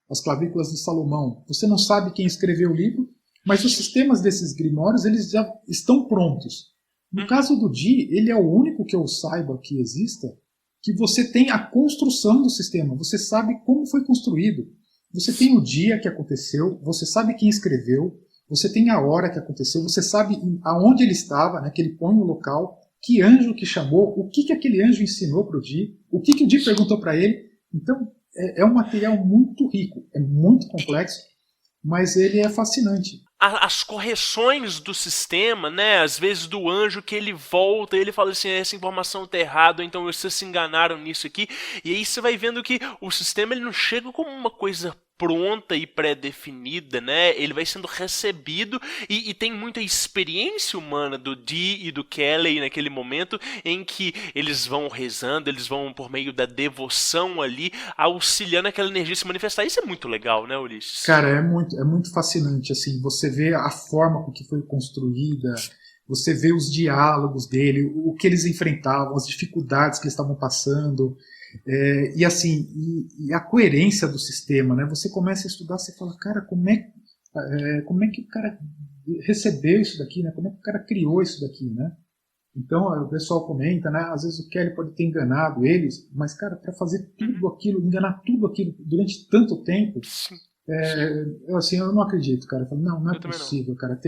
as clavículas de Salomão. Você não sabe quem escreveu o livro, mas os sistemas desses grimórios eles já estão prontos. No caso do Dee, ele é o único que eu saiba que exista que você tem a construção do sistema. Você sabe como foi construído. Você tem o dia que aconteceu, você sabe quem escreveu, você tem a hora que aconteceu, você sabe aonde ele estava, né, que ele põe o local, que anjo que chamou, o que aquele anjo ensinou para o Dee, o que o Dee perguntou para ele. Então, é um material muito rico, é muito complexo, mas ele é fascinante. As correções do sistema, né, às vezes do anjo que ele volta, ele fala assim, essa informação tá errada, então vocês se enganaram nisso aqui, e aí você vai vendo que o sistema ele não chega como uma coisa pronta e pré-definida, né? Ele vai sendo recebido e tem muita experiência humana do Dee e do Kelly naquele momento em que eles vão rezando, eles vão por meio da devoção ali, auxiliando aquela energia se manifestar. Isso é muito legal, né, Ulisses? Cara, é muito fascinante, assim, você vê a forma com que foi construída, você vê os diálogos dele, o que eles enfrentavam, as dificuldades que eles estavam passando. E assim, e a coerência do sistema, né? Você começa a estudar, você fala, cara, como é que o cara recebeu isso daqui, né? Como é que o cara criou isso daqui, né? Então o pessoal comenta, né? Às vezes o Kelly pode ter enganado eles, mas cara, para fazer tudo aquilo, enganar tudo aquilo durante tanto tempo, eu não acredito, cara. Eu falo, não é possível, cara.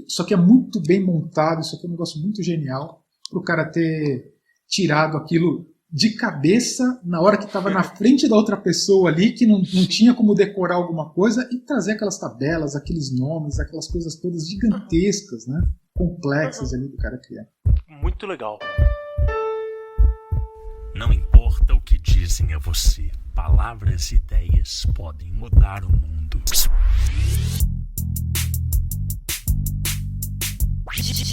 Isso aqui é muito bem montado, isso aqui é um negócio muito genial pro cara ter tirado aquilo de cabeça na hora que estava na frente da outra pessoa ali, que não tinha como decorar alguma coisa, e trazer aquelas tabelas, aqueles nomes, aquelas coisas todas gigantescas, né? Complexas ali do cara criar. Muito legal. Não importa o que dizem a você, palavras e ideias podem mudar o mundo.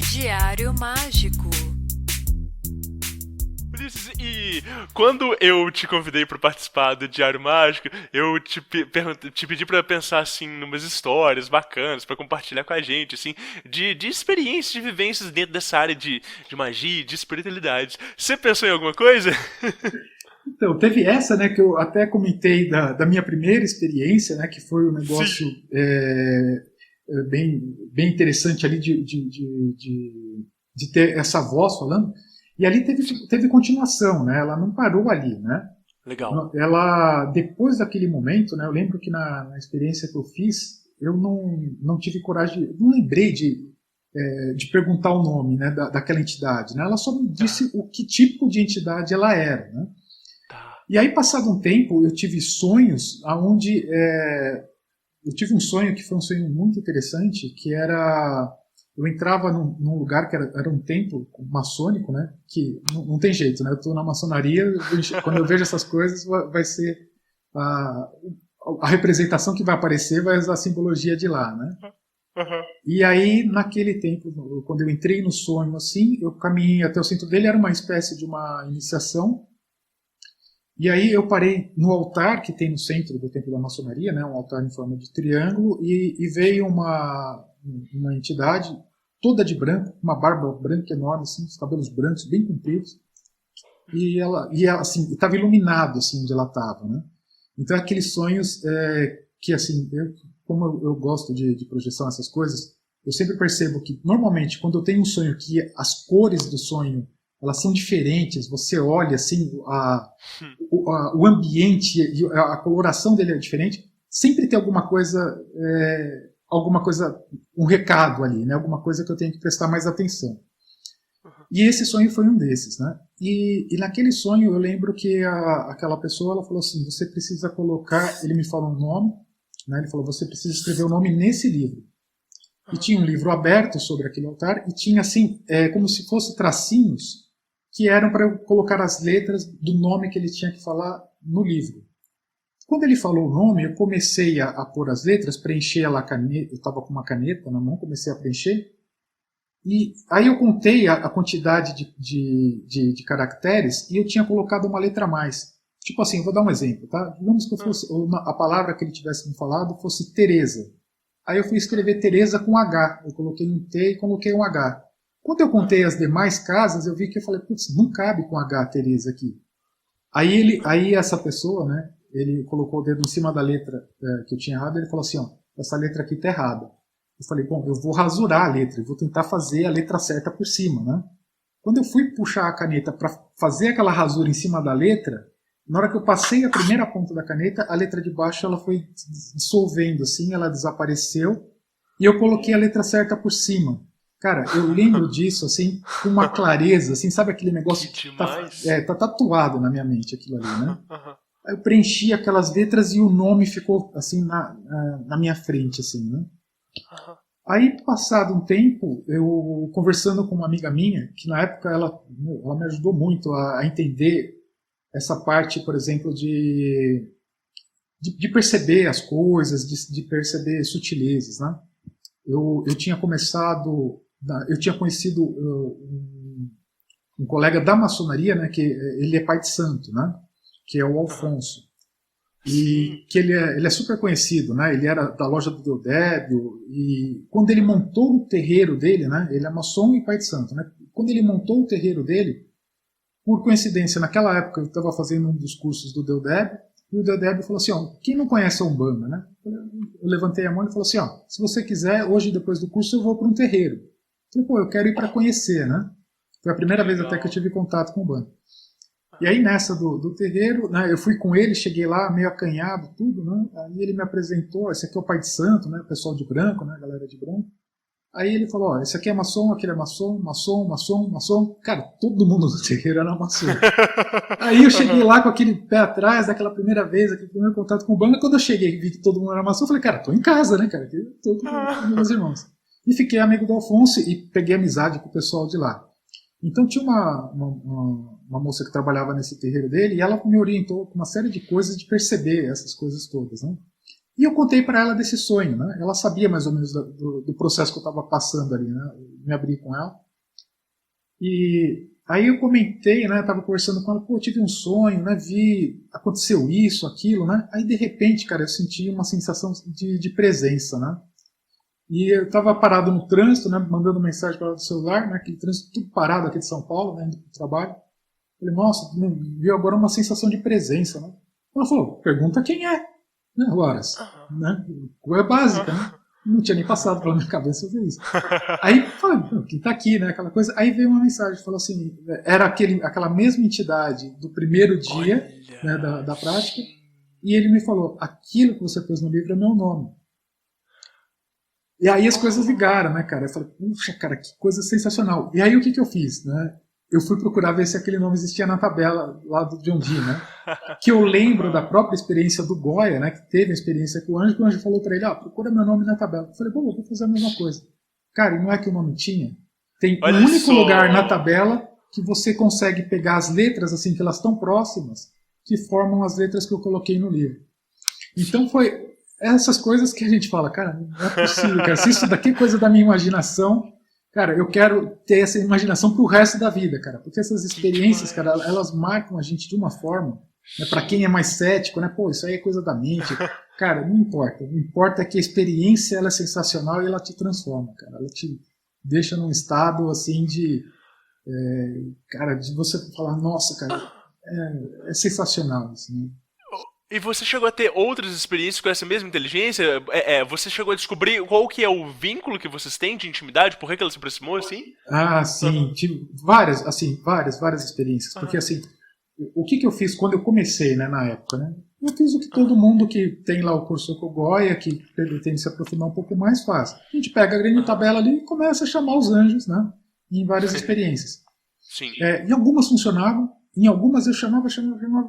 Diário Mágico. Ulisses, e quando eu te convidei para participar do Diário Mágico, eu te pedi para pensar assim numas histórias bacanas para compartilhar com a gente, assim, de experiências, de vivências dentro dessa área de magia, de espiritualidade. Você pensou em alguma coisa? Então, teve essa, né, que eu até comentei da minha primeira experiência, né, que foi um negócio bem interessante ali de ter essa voz falando. E ali teve continuação, né? Ela não parou ali, né? Legal. Ela, depois daquele momento, né? Eu lembro que na experiência que eu fiz, eu não tive coragem, não lembrei de perguntar o nome, né, daquela entidade, né? Ela só me disse o que tipo de entidade ela era, né? E aí, passado um tempo, eu tive sonhos onde eu tive um sonho que foi um sonho muito interessante, que era... Eu entrava num lugar que era um templo maçônico, né? Que não tem jeito, né? Eu estou na maçonaria, quando eu vejo essas coisas, vai ser a representação que vai aparecer, vai usar a simbologia de lá, né? Uhum. E aí, naquele tempo, quando eu entrei no sonho, assim, eu caminhei até o centro dele, era uma espécie de uma iniciação. E aí eu parei no altar que tem no centro do templo da maçonaria, né? Um altar em forma de triângulo, e veio uma entidade toda de branco, uma barba branca enorme, assim, os cabelos brancos bem compridos, e ela assim, estava iluminado assim onde ela estava, né? Então aqueles sonhos que assim, como eu gosto de projeção, essas coisas, eu sempre percebo que normalmente quando eu tenho um sonho que as cores do sonho elas são diferentes, você olha assim, o ambiente e a coloração dele é diferente, sempre tem alguma coisa, um recado ali, né? Alguma coisa que eu tenho que prestar mais atenção. E esse sonho foi um desses, né? E naquele sonho eu lembro que aquela pessoa ela falou assim, você precisa colocar, ele me falou um nome, né? Ele falou, você precisa escrever o nome nesse livro. E tinha um livro aberto sobre aquele altar e tinha assim, como se fosse tracinhos que eram para eu colocar as letras do nome que ele tinha que falar no livro. Quando ele falou o nome, eu comecei a pôr as letras, preencher ela a caneta, eu estava com uma caneta na mão, comecei a preencher, e aí eu contei a quantidade de caracteres e eu tinha colocado uma letra a mais. Tipo assim, vou dar um exemplo, tá? Digamos que a palavra que ele tivesse me falado fosse Tereza. Aí eu fui escrever Tereza com H, eu coloquei um T e coloquei um H. Quando eu contei as demais casas, eu vi que eu falei, putz, não cabe com H Tereza aqui. Aí essa pessoa, né, ele colocou o dedo em cima da letra que eu tinha errado, e ele falou assim, ó, essa letra aqui tá errada. Eu falei, bom, eu vou rasurar a letra, eu vou tentar fazer a letra certa por cima, né? Quando eu fui puxar a caneta para fazer aquela rasura em cima da letra, na hora que eu passei a primeira ponta da caneta, a letra de baixo ela foi dissolvendo, assim, ela desapareceu, e eu coloquei a letra certa por cima. Cara, eu lembro disso, assim, com uma clareza, assim, sabe aquele negócio que tá tatuado na minha mente, aquilo ali, né? Aí eu preenchi aquelas letras e o nome ficou, assim, na minha frente, assim, né? Aí, passado um tempo, eu conversando com uma amiga minha, que na época ela me ajudou muito a entender essa parte, por exemplo, de perceber as coisas, de perceber sutilezas, né? Eu tinha conhecido um colega da maçonaria, né, que ele é pai de santo, né, que é o Alfonso. E que ele é super conhecido, né? Ele era da loja do Deodébio, e quando ele montou o terreiro dele, né? Ele é maçom e pai de santo, né? Quando ele montou o terreiro dele, por coincidência, naquela época eu estava fazendo um dos cursos do Deodébio, e o Deodébio falou assim, ó, quem não conhece a Umbanda, né? Eu levantei a mão e falou assim, ó, se você quiser, hoje depois do curso eu vou para um terreiro. Eu falei, pô, eu quero ir para conhecer, né? Foi a primeira vez até que eu tive contato com Umbanda. E aí nessa do terreiro, né, eu fui com ele, cheguei lá meio acanhado, tudo, né? Aí ele me apresentou, esse aqui é o pai de santo, né? O pessoal de branco, né? A galera de branco. Aí ele falou, ó, esse aqui é maçom, aquele é maçom, maçom. Cara, todo mundo do terreiro era maçom. Aí eu cheguei lá com aquele pé atrás, daquela primeira vez, aquele primeiro contato com o Banga. Quando eu cheguei e vi que todo mundo era maçom, eu falei, cara, tô em casa, né, cara? Aqui, tô com meus irmãos. E fiquei amigo do Alfonso e peguei amizade com o pessoal de lá. Então tinha uma moça que trabalhava nesse terreiro dele, e ela me orientou com uma série de coisas, de perceber essas coisas todas, né? E eu contei para ela desse sonho, né? Ela sabia mais ou menos do processo que eu estava passando ali, né? Eu me abri com ela. E aí eu comentei, né? Estava conversando com ela, pô, eu tive um sonho, né? Aconteceu isso, aquilo, né? Aí de repente, cara, eu senti uma sensação de presença, né? E eu estava parado no trânsito, né? Mandando mensagem para ela do celular, né? Aquele trânsito tudo parado aqui de São Paulo, né? Indo para o trabalho. Falei, nossa, viu agora uma sensação de presença, né? Ela falou, pergunta quem é, né? Horas, né? Coisa básica, né? Não tinha nem passado pela minha cabeça ver isso. Aí, falei, quem tá aqui, né? Aquela coisa. Aí veio uma mensagem, falou assim, era aquela mesma entidade do primeiro dia, né, da prática, e ele me falou, aquilo que você fez no livro é meu nome. E aí as coisas ligaram, né, cara? Eu falei, puxa, cara, que coisa sensacional. E aí o que eu fiz, né? Eu fui procurar ver se aquele nome existia na tabela lá do John Dee, né? Que eu lembro da própria experiência do Goya, né? Que teve a experiência com o Anjo, que o Anjo falou pra ele, procura meu nome na tabela. Eu falei, bom, eu vou fazer a mesma coisa. Cara, e não é que o nome tinha? Tem um único lugar na tabela que você consegue pegar as letras, assim, que elas estão próximas, que formam as letras que eu coloquei no livro. Então foi essas coisas que a gente fala, cara, não é possível, cara. Se isso daqui é coisa da minha imaginação, cara, eu quero ter essa imaginação pro resto da vida, cara. Porque essas experiências, cara, elas marcam a gente de uma forma, né, para quem é mais cético, né? Pô, isso aí é coisa da mente. Cara, não importa. O que importa é que a experiência, ela é sensacional e ela te transforma, cara. Ela te deixa num estado, assim, cara, de você falar, nossa, cara, é sensacional isso, né? E você chegou a ter outras experiências com essa mesma inteligência? Você chegou a descobrir qual que é o vínculo que vocês têm de intimidade? Por que ela se aproximou assim? Ah, sim. Tive várias experiências. Porque, assim, o que eu fiz quando eu comecei, né, na época, né? Eu fiz o que todo mundo que tem lá o curso com o Goya, que pretende se aprofundar um pouco mais, faz. A gente pega a grande tabela ali e começa a chamar os anjos, né? Em várias experiências. Sim. E algumas funcionavam. Em algumas eu chamava,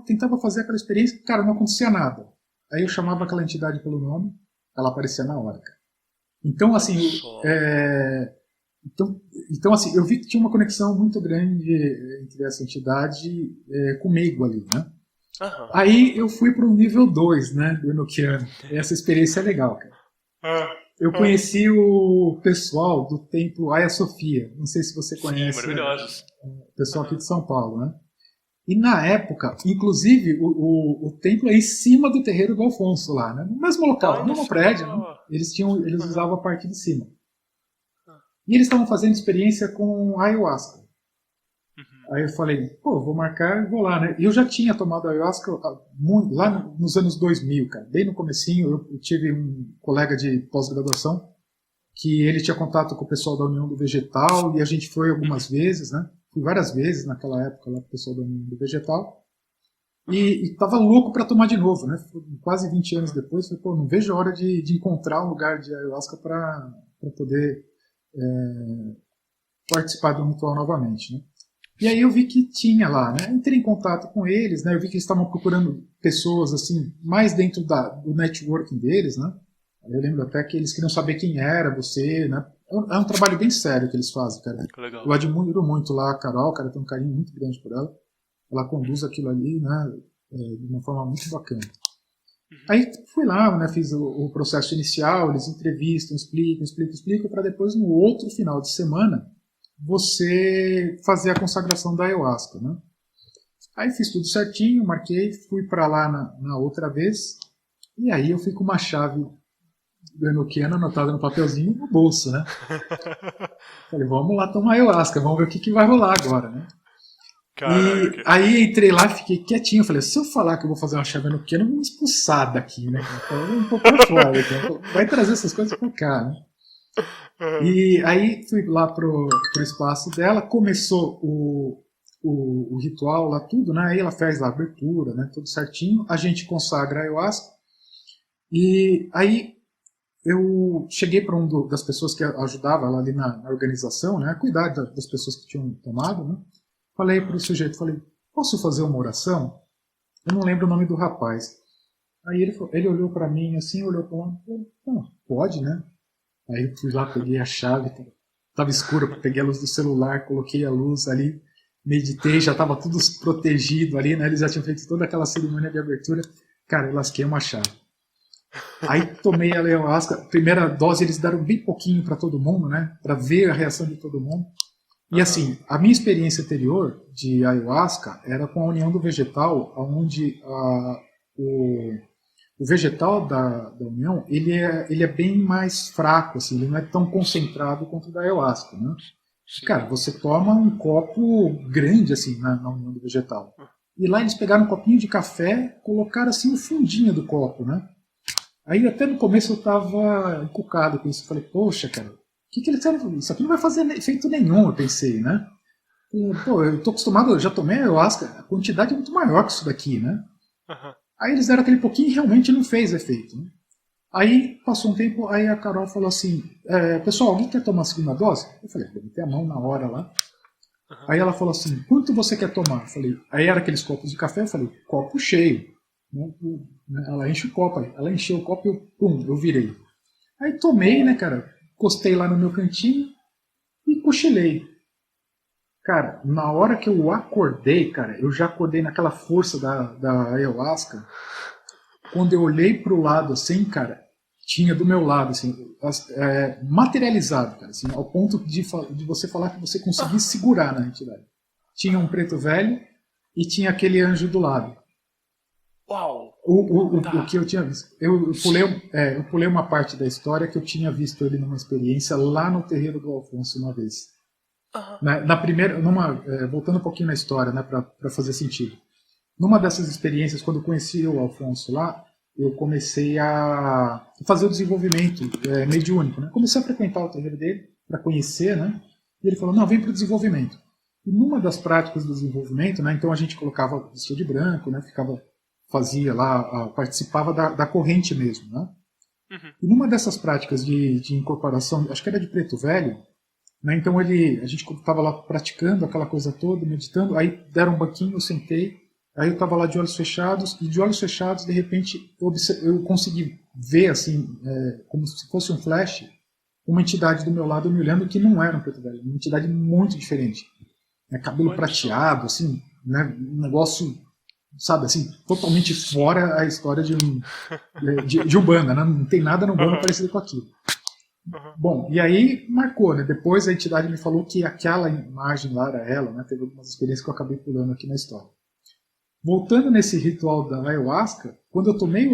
tentava fazer aquela experiência, cara, não acontecia nada. Aí eu chamava aquela entidade pelo nome, ela aparecia na hora, cara. Então, assim, assim, eu vi que tinha uma conexão muito grande entre essa entidade comigo ali, né? Uhum. Aí eu fui para o nível 2, né, do Enochiano. Essa experiência é legal, cara. Eu conheci o pessoal do templo Hagia Sophia. Não sei se você conhece. Sim, maravilhosos. O pessoal aqui de São Paulo, né? E na época, inclusive, o templo é em cima do terreiro do Alfonso lá, né? No mesmo local, no mesmo prédio, né? Eles usavam a parte de cima. E eles estavam fazendo experiência com ayahuasca. Aí eu falei, pô, vou marcar e vou lá, né? E eu já tinha tomado ayahuasca lá nos anos 2000, cara. Bem no comecinho, eu tive um colega de pós-graduação que ele tinha contato com o pessoal da União do Vegetal e a gente foi algumas vezes, né? Fui várias vezes naquela época lá com o pessoal da União do Vegetal. E tava louco para tomar de novo, né? Quase 20 anos depois, falei, pô, não vejo a hora de encontrar um lugar de ayahuasca para poder participar do ritual novamente, né? E aí eu vi que tinha lá, né? Entrei em contato com eles, né? Eu vi que eles estavam procurando pessoas, assim, mais dentro do networking deles, né? Eu lembro até que eles queriam saber quem era você, né? É um trabalho bem sério que eles fazem, cara. Legal. Eu admiro muito lá a Carol, cara, tem um carinho muito grande por ela. Ela conduz aquilo ali, né? De uma forma muito bacana. Aí fui lá, né? Fiz o processo inicial, eles entrevistam, explicam, para depois, no outro final de semana, você fazer a consagração da ayahuasca, né? Aí fiz tudo certinho, marquei, fui para lá na outra vez, e aí eu fui com uma chave do Enochiano anotada no papelzinho no bolso, né? Falei, vamos lá tomar ayahuasca, vamos ver o que vai rolar agora, né? Caraca. E aí entrei lá, fiquei quietinho, falei, se eu falar que eu vou fazer uma chave Enochiano, eu vou me expulsar daqui, né? Então eu vou pra fora, então, vai trazer essas coisas pra cá, né? E aí fui lá pro espaço dela, começou o ritual lá, tudo, né? Aí ela fez a abertura, né? Tudo certinho, a gente consagra a ayahuasca, e aí eu cheguei para das pessoas que ajudava ela ali na organização, né? A cuidar das pessoas que tinham tomado, né? Falei para o sujeito, posso fazer uma oração? Eu não lembro o nome do rapaz. Aí ele olhou para mim assim, olhou para lá, pode, né? Aí eu fui lá, peguei a chave, tava escuro, peguei a luz do celular, coloquei a luz ali, meditei, já estava tudo protegido ali, né? Eles já tinham feito toda aquela cerimônia de abertura. Cara, eu lasquei uma chave. Aí tomei a ayahuasca, primeira dose eles deram bem pouquinho para todo mundo, né? Para ver a reação de todo mundo. E assim, a minha experiência anterior de ayahuasca era com a união do vegetal, onde o vegetal da união, ele é bem mais fraco, assim, ele não é tão concentrado quanto o da ayahuasca, né? Cara, você toma um copo grande, assim, na união do vegetal. E lá eles pegaram um copinho de café, colocaram assim no fundinho do copo, né? Aí até no começo eu tava encucado com isso. Falei, poxa, cara, que eles querem? Isso aqui não vai fazer efeito nenhum, eu pensei, né? Pô, eu tô acostumado, eu já tomei ayahuasca, a quantidade é muito maior que isso daqui, né? Aí eles deram aquele pouquinho e realmente não fez efeito, né? Aí passou um tempo, aí a Carol falou assim, pessoal, alguém quer tomar a segunda dose? Eu falei, vou meter a mão na hora lá. Aí ela falou assim, quanto você quer tomar? Eu falei, aí era aqueles copos de café, eu falei, copo cheio. Ela enche o copo, aí ela encheu o copo e eu virei. Aí tomei, né, cara, encostei lá no meu cantinho e cochilei. Cara, na hora que eu acordei, cara, eu já acordei naquela força da ayahuasca. Quando eu olhei pro lado assim, cara, tinha do meu lado, assim, materializado, cara, assim, ao ponto de você falar que você conseguia segurar na entidade. Tinha um preto velho e tinha aquele anjo do lado. Uau! O que eu tinha visto. Eu pulei uma parte da história que eu tinha visto ele numa experiência lá no terreiro do Alfonso uma vez. Na primeira, voltando um pouquinho na história, né, para fazer sentido. Numa dessas experiências, quando eu conheci o Alfonso lá, eu comecei a fazer o desenvolvimento mediúnico, né? Comecei a frequentar o terreiro dele para conhecer, né? E ele falou, não, vem para o desenvolvimento. E numa das práticas do desenvolvimento, né, então a gente colocava vestido de branco, né, fazia lá, participava da corrente mesmo, né? E numa dessas práticas de incorporação, acho que era de preto velho, né, então a gente estava lá praticando aquela coisa toda, meditando, aí deram um banquinho, eu sentei, aí eu estava lá de olhos fechados, e de olhos fechados, de repente, eu consegui ver, assim, como se fosse um flash, uma entidade do meu lado me olhando que não era um preto velho, uma entidade muito diferente. Cabelo prateado, assim, né, um negócio, sabe, assim, totalmente fora a história de Umbanda, né? Não tem nada no Umbanda parecido com aquilo. Bom, e aí marcou, né? Depois a entidade me falou que aquela imagem lá era ela, né? Teve algumas experiências que eu acabei pulando aqui na história. Voltando nesse ritual da ayahuasca, quando eu tomei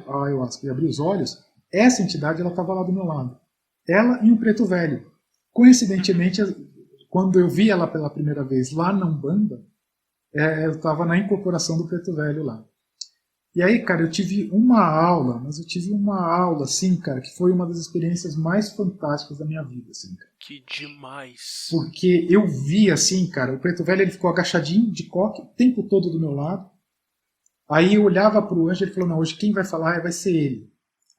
a ayahuasca e abri os olhos, essa entidade ela estava lá do meu lado. Ela e um preto velho. Coincidentemente, quando eu vi ela pela primeira vez lá na Umbanda, eu estava na incorporação do preto velho lá. E aí, cara, eu tive uma aula, assim, cara, que foi uma das experiências mais fantásticas da minha vida, assim, cara. Que demais. Porque eu vi, assim, cara, o preto velho, ele ficou agachadinho de coque o tempo todo do meu lado. Aí eu olhava pro anjo e ele falou, não, hoje quem vai falar vai ser ele.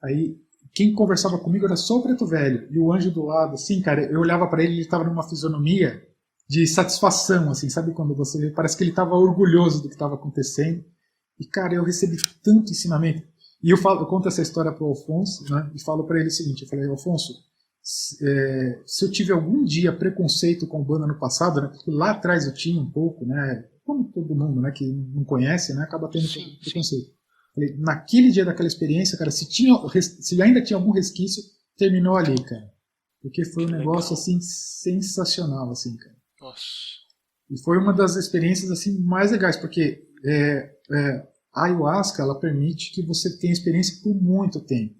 Aí quem conversava comigo era só o preto velho. E o anjo do lado, assim, cara, eu olhava para ele estava numa fisionomia de satisfação, assim, sabe quando você vê? Parece que ele estava orgulhoso do que estava acontecendo. E, cara, eu recebi tanto ensinamento. E eu conto essa história pro Alfonso, né? E falo para ele o seguinte, eu falei, Alfonso, se eu tive algum dia preconceito com o Umbanda no passado, né? Porque lá atrás eu tinha um pouco, né? Como todo mundo, né? Que não conhece, né? Acaba tendo preconceito. Falei, naquele dia daquela experiência, cara, se ainda tinha algum resquício, terminou ali, cara. Porque foi um negócio, assim, sensacional, assim, cara. Nossa. E foi uma das experiências, assim, mais legais, porque a ayahuasca, ela permite que você tenha experiência por muito tempo,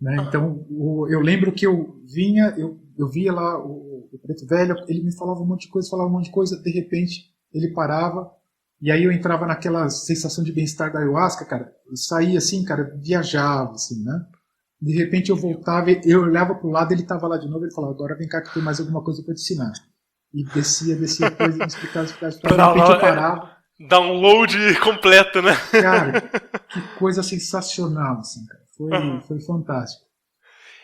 né? Então, eu lembro que eu via lá o preto velho, ele me falava um monte de coisa, de repente ele parava, e aí eu entrava naquela sensação de bem-estar da ayahuasca, cara, eu saía assim, cara, viajava, assim, né? De repente eu voltava, eu olhava pro lado, ele tava lá de novo, ele falava, agora vem cá que tem mais alguma coisa para te ensinar. E descia, coisa, me explicava, de repente eu parava. Download completo, né? Cara, que coisa sensacional, assim, cara. Foi fantástico.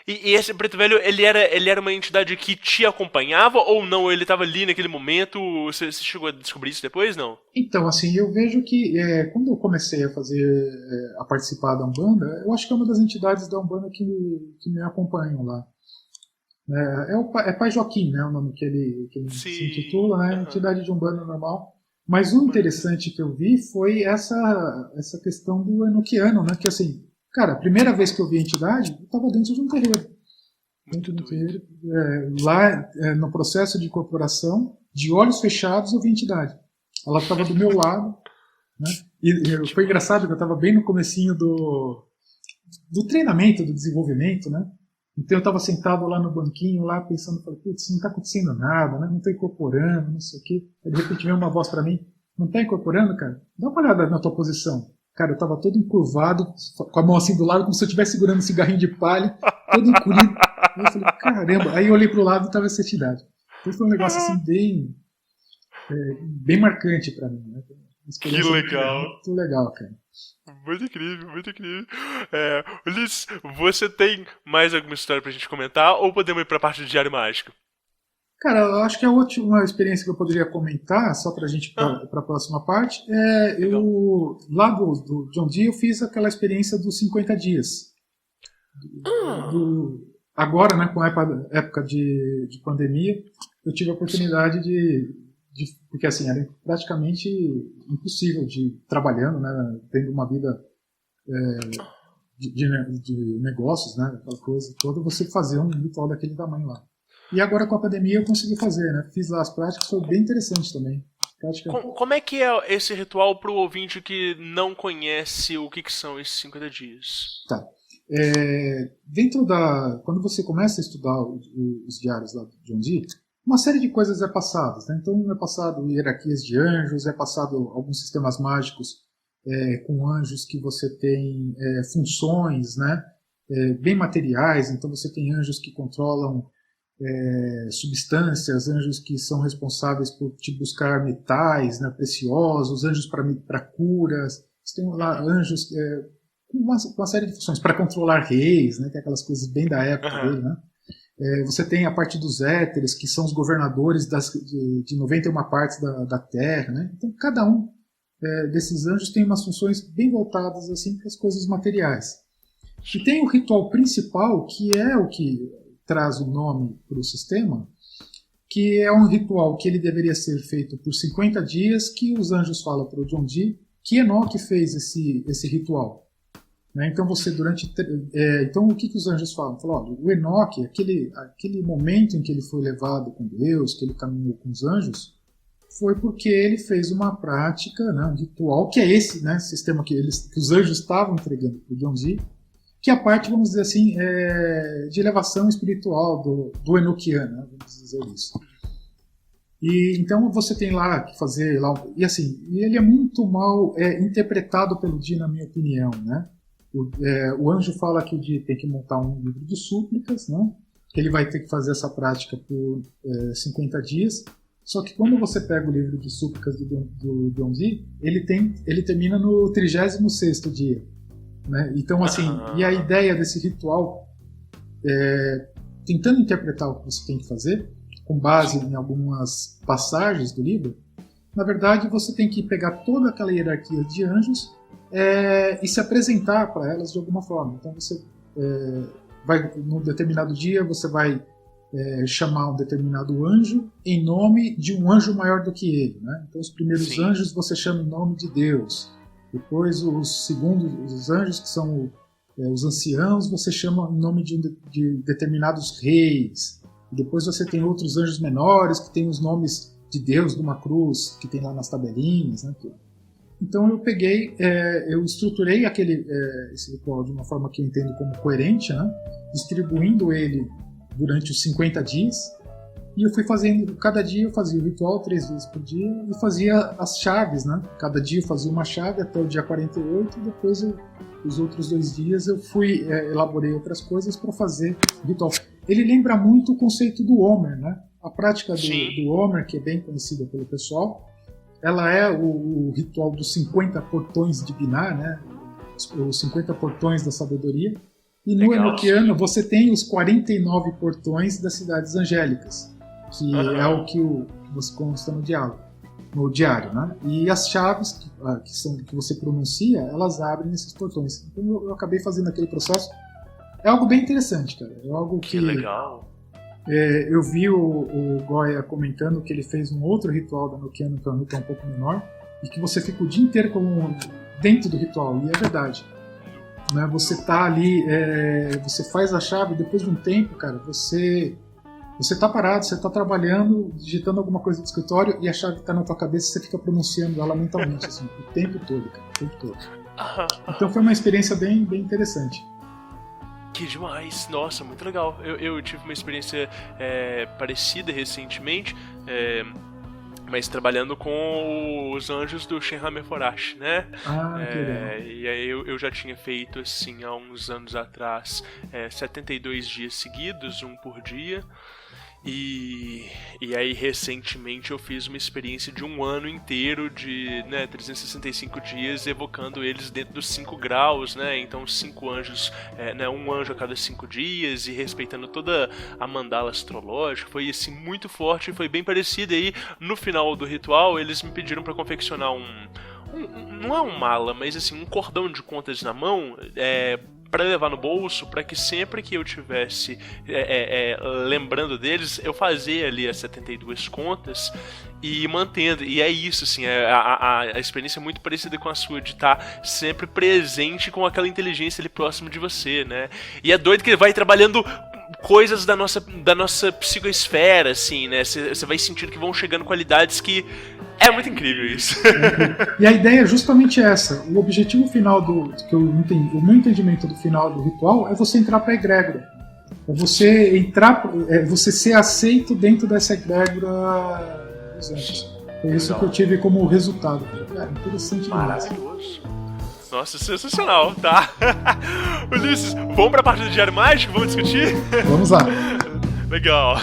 E esse preto velho, ele era uma entidade que te acompanhava ou não? Ele estava ali naquele momento? Você chegou a descobrir isso depois, não? Então, assim, eu vejo que quando eu comecei a participar da Umbanda, eu acho que é uma das entidades da Umbanda que me acompanham lá. É Pai Joaquim, né, o nome que ele Sim. se intitula, né, Aham. entidade de Umbanda normal. Mas o interessante que eu vi foi essa questão do enoquiano, né, que assim, cara, a primeira vez que eu vi a entidade, eu estava dentro de um terreiro. Muito Dentro do doido. terreiro, lá no processo de incorporação, de olhos fechados, eu vi a entidade. Ela estava do meu lado, né, e foi engraçado que eu estava bem no comecinho do treinamento, do desenvolvimento, né? Então eu estava sentado lá no banquinho, lá pensando, falei, putz, não está acontecendo nada, né? Não estou incorporando, não sei o quê. Aí de repente veio uma voz para mim, não está incorporando, cara? Dá uma olhada na tua posição. Cara, eu estava todo encurvado, com a mão assim do lado, como se eu estivesse segurando um cigarrinho de palha, todo encolhido. Aí eu falei, caramba. Aí eu olhei pro lado e estava essa entidade. Então foi um negócio assim bem marcante para mim, né? Uma experiência legal. Muito legal, cara. Muito incrível, muito incrível. Ulisses, você tem mais alguma história pra gente comentar ou podemos ir pra parte do Diário Mágico? Cara, eu acho que a última experiência que eu poderia comentar, só pra gente ir pra próxima parte, eu lá do John Dee eu fiz aquela experiência dos 50 dias. Agora, né, com a época de pandemia, eu tive a oportunidade porque assim, era praticamente impossível de trabalhando, né, tendo uma vida de negócios, né, aquela coisa toda, você fazer um ritual daquele tamanho lá. E agora com a pandemia eu consegui fazer, né, fiz lá as práticas, foi bem interessante também. Como é que é esse ritual pro ouvinte que não conhece o que são esses 50 dias? Tá. Quando você começa a estudar os diários lá do John Dee, uma série de coisas é passadas, né? Então é passado hierarquias de anjos, é passado alguns sistemas mágicos com anjos que você tem funções, né? Bem materiais, então você tem anjos que controlam substâncias, anjos que são responsáveis por te buscar metais, né, preciosos, anjos para curas, você tem lá anjos com uma série de funções, para controlar reis, né, que é aquelas coisas bem da época dele, né? Você tem a parte dos éteres, que são os governadores de 91 partes da Terra, né? Então cada um desses anjos tem umas funções bem voltadas assim para as coisas materiais. E tem o ritual principal, que é o que traz o nome para o sistema, que é um ritual que ele deveria ser feito por 50 dias, que os anjos falam para o John Dee, que Enoque fez esse ritual. Né? Então então o que os anjos falam? Falam, olha, o Enoque, aquele momento em que ele foi levado com Deus, que ele caminhou com os anjos, foi porque ele fez uma prática, né, um ritual, que é esse, né, sistema que os anjos estavam entregando para o John Dee, que é a parte, vamos dizer assim, de elevação espiritual do Enoquiano, né, vamos dizer isso. E então você tem lá que fazer lá, e assim, ele é muito mal interpretado pelo Dee, na minha opinião, né? O anjo fala que o Dee tem que montar um livro de súplicas, né? Que ele vai ter que fazer essa prática por 50 dias. Só que quando você pega o livro de súplicas do John Dee, ele termina no 36º dia. Né? Então, assim, e a ideia desse ritual, tentando interpretar o que você tem que fazer, com base em algumas passagens do livro, na verdade você tem que pegar toda aquela hierarquia de anjos e se apresentar para elas de alguma forma. Então você vai, num determinado dia, você vai chamar um determinado anjo em nome de um anjo maior do que ele. Né? Então os primeiros anjos você chama em nome de Deus. Depois os anjos, que são os anciãos, você chama em nome de determinados reis. E depois você tem outros anjos menores, que tem os nomes de Deus numa cruz, que tem lá nas tabelinhas. Né? Então eu estruturei esse ritual de uma forma que eu entendo como coerente, né? Distribuindo ele durante os 50 dias. E eu fui fazendo, cada dia eu fazia o ritual 3 vezes por dia e fazia as chaves, né? Cada dia eu fazia uma chave até o dia 48 e depois os outros 2 dias eu elaborei outras coisas para fazer o ritual. Ele lembra muito o conceito do Homer, né? A prática do Homer, que é bem conhecida pelo pessoal, ela é o ritual dos 50 portões de Binah, né? Os 50 portões da sabedoria. E no Enoquiano você tem os 49 portões das cidades angélicas, que é o que você consta no diário, né? E as chaves que você pronuncia, elas abrem esses portões. Então eu acabei fazendo aquele processo. É algo bem interessante, cara. É algo que legal. Eu vi o Goya comentando que ele fez um outro ritual da Nokiano, que é um ritual um pouco menor, e que você fica o dia inteiro dentro do ritual, e é verdade. Né? Você tá ali, você faz a chave, depois de um tempo, cara, você tá parado, você tá trabalhando, digitando alguma coisa no escritório, e a chave tá na tua cabeça e você fica pronunciando ela mentalmente, assim, o tempo todo, cara, o tempo todo. Então foi uma experiência bem, bem interessante. Que demais, nossa, muito legal. Eu tive uma experiência parecida recentemente, mas trabalhando com os anjos do Shenhammer Forash, né? Que legal. E aí eu já tinha feito, assim, há uns anos atrás, 72 dias seguidos, um por dia. E aí, recentemente, eu fiz uma experiência de um ano inteiro de 365 dias, evocando eles dentro dos 5 graus, né? Então, 5 anjos, um anjo a cada 5 dias, e respeitando toda a mandala astrológica. Foi, assim, muito forte, foi bem parecido. E aí, no final do ritual, eles me pediram para confeccionar não é um mala, mas assim, um cordão de contas na mão, para levar no bolso, para que sempre que eu tivesse lembrando deles, eu fazia ali as 72 contas e mantendo. E é isso, assim, a experiência é muito parecida com a sua, de estar sempre presente com aquela inteligência ali próximo de você, né? E é doido que ele vai trabalhando coisas da nossa psicoesfera, assim, né? Você vai sentindo que vão chegando qualidades que... É muito incrível isso. E a ideia é justamente essa. O objetivo final o meu entendimento do final do ritual é você entrar para a egrégora. É você entrar, você ser aceito dentro dessa egrégora dos anjos. Foi isso que eu tive como resultado. Interessante demais. Maravilhoso. Nossa, sensacional, tá? Ulisses, vamos pra parte do Diário Mágico? Vamos discutir? Vamos lá. Legal.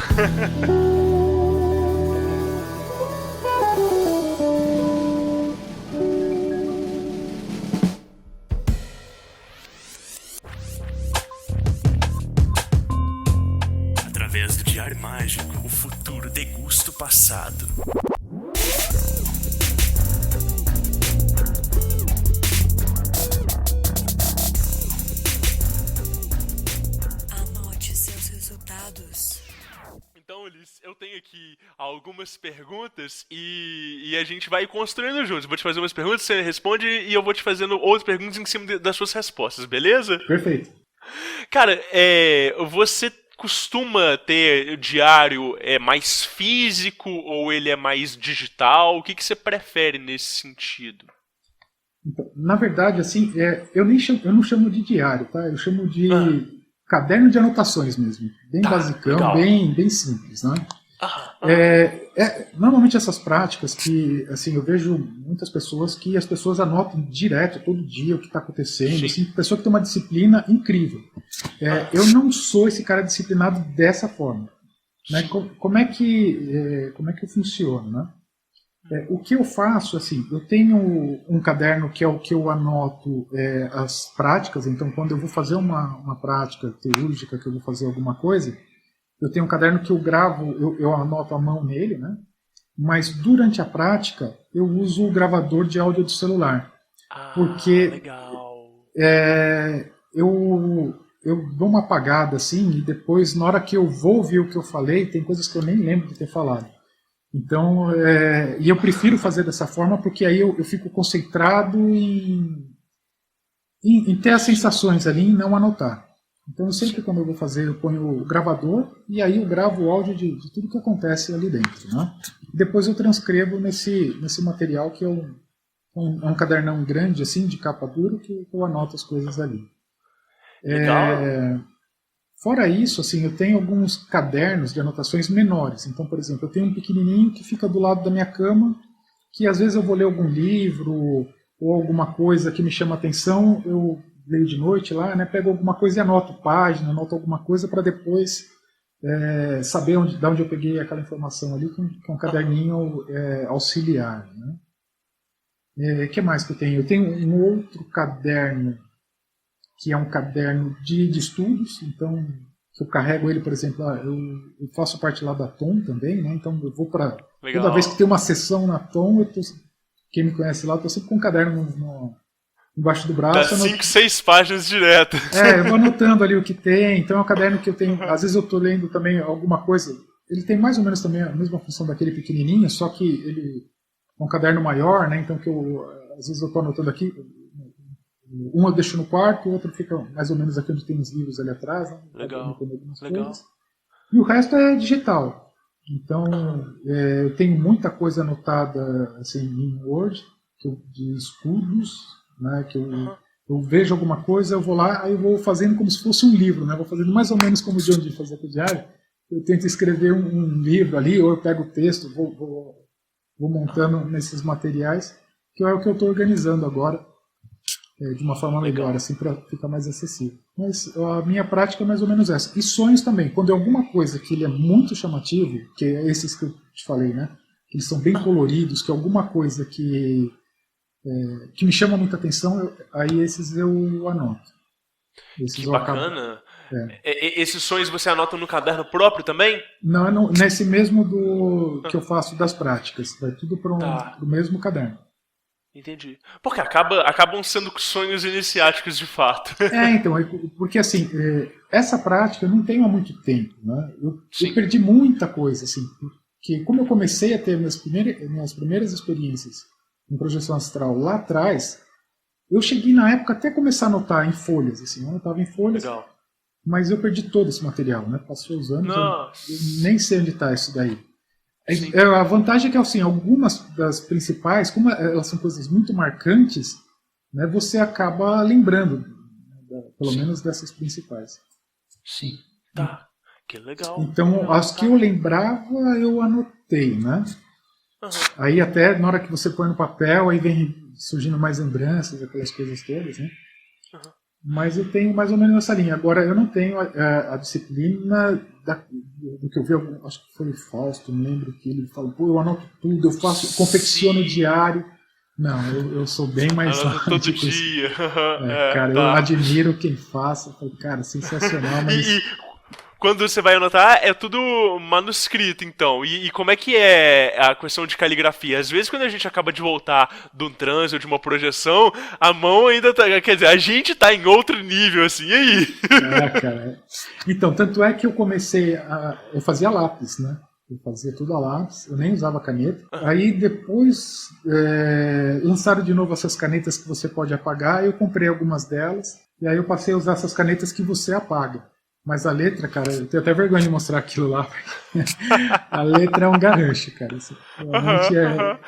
Através do Diário Mágico, o futuro degusta o passado. Anote seus resultados. Então, Ulisses, eu tenho aqui algumas perguntas e a gente vai construindo juntos. Vou te fazer umas perguntas, você responde e eu vou te fazendo outras perguntas em cima das suas respostas, beleza? Perfeito. Cara, você costuma ter diário mais físico ou ele é mais digital? O que você prefere nesse sentido? Então, na verdade, assim, eu não chamo de diário, tá? Eu chamo de caderno de anotações mesmo. Bem basicão, bem simples, né? Normalmente essas práticas que, assim, eu vejo muitas pessoas que as pessoas anotam direto, todo dia, o que está acontecendo, assim, pessoa que tem uma disciplina incrível. Eu não sou esse cara disciplinado dessa forma. Né? Como é que eu funciono, né? O que eu faço, assim, eu tenho um caderno que é o que eu anoto as práticas, então quando eu vou fazer uma prática teúrgica, que eu vou fazer alguma coisa, eu tenho um caderno que eu gravo, eu anoto a mão nele, né? Mas durante a prática eu uso o gravador de áudio do celular. Porque legal. Eu dou uma apagada assim, e depois, na hora que eu vou ouvir o que eu falei, tem coisas que eu nem lembro de ter falado. Então, e eu prefiro fazer dessa forma porque aí eu fico concentrado em ter as sensações ali e não anotar. Então, sempre quando eu vou fazer, eu ponho o gravador e aí eu gravo o áudio de tudo que acontece ali dentro. Né? Depois eu transcrevo nesse material que é um cadernão grande, assim, de capa dura, que eu anoto as coisas ali. Fora isso, assim, eu tenho alguns cadernos de anotações menores. Então, por exemplo, eu tenho um pequenininho que fica do lado da minha cama, que às vezes eu vou ler algum livro ou alguma coisa que me chama a atenção, eu leio de noite lá, né, pego alguma coisa e anoto página, anoto alguma coisa para depois saber de onde eu peguei aquela informação ali, que é um caderninho auxiliar. Né? Que mais que eu tenho? Eu tenho um outro caderno que é um caderno de estudos, então eu carrego ele, por exemplo, eu faço parte lá da Tom também, né? Então eu vou para toda vez que tem uma sessão na Tom, quem me conhece lá, eu estou sempre com um caderno embaixo do Dá braço. 5, 6 páginas direto. Eu vou anotando ali o que tem. Então é um caderno que eu tenho. Às vezes eu estou lendo também alguma coisa. Ele tem mais ou menos também a mesma função daquele pequenininho, só que ele é um caderno maior, né? Então às vezes eu estou anotando aqui. Um eu deixo no quarto, o outro fica mais ou menos aqui onde tem os livros ali atrás. Né? Legal. Legal. E o resto é digital. Então, eu tenho muita coisa anotada assim, em Word, de estudos, né, que eu vejo alguma coisa, eu vou lá, aí eu vou fazendo como se fosse um livro, né, vou fazendo mais ou menos como o John Dee fazia com o diário. Eu tento escrever um livro ali, ou eu pego o texto, vou montando nesses materiais, que é o que eu estou organizando agora, de uma forma melhor, assim, para ficar mais acessível. Mas a minha prática é mais ou menos essa. E sonhos também. Quando é alguma coisa que ele é muito chamativo, que é esses que eu te falei, né? Que eles são bem coloridos, que é alguma coisa que me chama muita atenção, aí esses eu anoto. Esses Que eu bacana. Esses sonhos você anota no caderno próprio também? Não, nesse mesmo que eu faço das práticas. Vai tudo para o mesmo caderno. Entendi. Porque acabam sendo sonhos iniciáticos de fato. Então, porque assim, essa prática eu não tenho há muito tempo, né? Eu perdi muita coisa, assim, porque como eu comecei a ter minhas primeiras experiências em projeção astral lá atrás, eu cheguei na época até começar a anotar em folhas, assim, eu anotava em folhas, Legal. mas eu perdi todo esse material, né? Passou os anos, eu nem sei onde está isso daí. A vantagem é que, assim, algumas das principais, como elas são coisas muito marcantes, né, você acaba lembrando, né, pelo menos dessas principais. Sim, tá. Que legal. Então, as que eu lembrava, eu anotei, né? Aí até na hora que você põe no papel, aí vem surgindo mais lembranças, aquelas coisas todas, né? Mas eu tenho mais ou menos essa linha. Agora, eu não tenho a disciplina do que eu vi, acho que foi o Fausto, me lembro que ele falou, eu anoto tudo, eu confecciono diário. Não, eu sou bem mais todo dia. Cara, eu admiro quem faça. Cara, sensacional, mas... Quando você vai anotar, é tudo manuscrito, então. E como é que é a questão de caligrafia? Às vezes, quando a gente acaba de voltar de um transe ou de uma projeção, a mão ainda tá... Quer dizer, a gente tá em outro nível, assim, e aí? Cara. Então, tanto é que eu comecei eu fazia lápis, né? Eu fazia tudo a lápis, eu nem usava caneta. Aí, depois, lançaram de novo essas canetas que você pode apagar, eu comprei algumas delas, e aí eu passei a usar essas canetas que você apaga. Mas a letra, cara, eu tenho até vergonha de mostrar aquilo lá. A letra é um garrancho, cara. Isso realmente é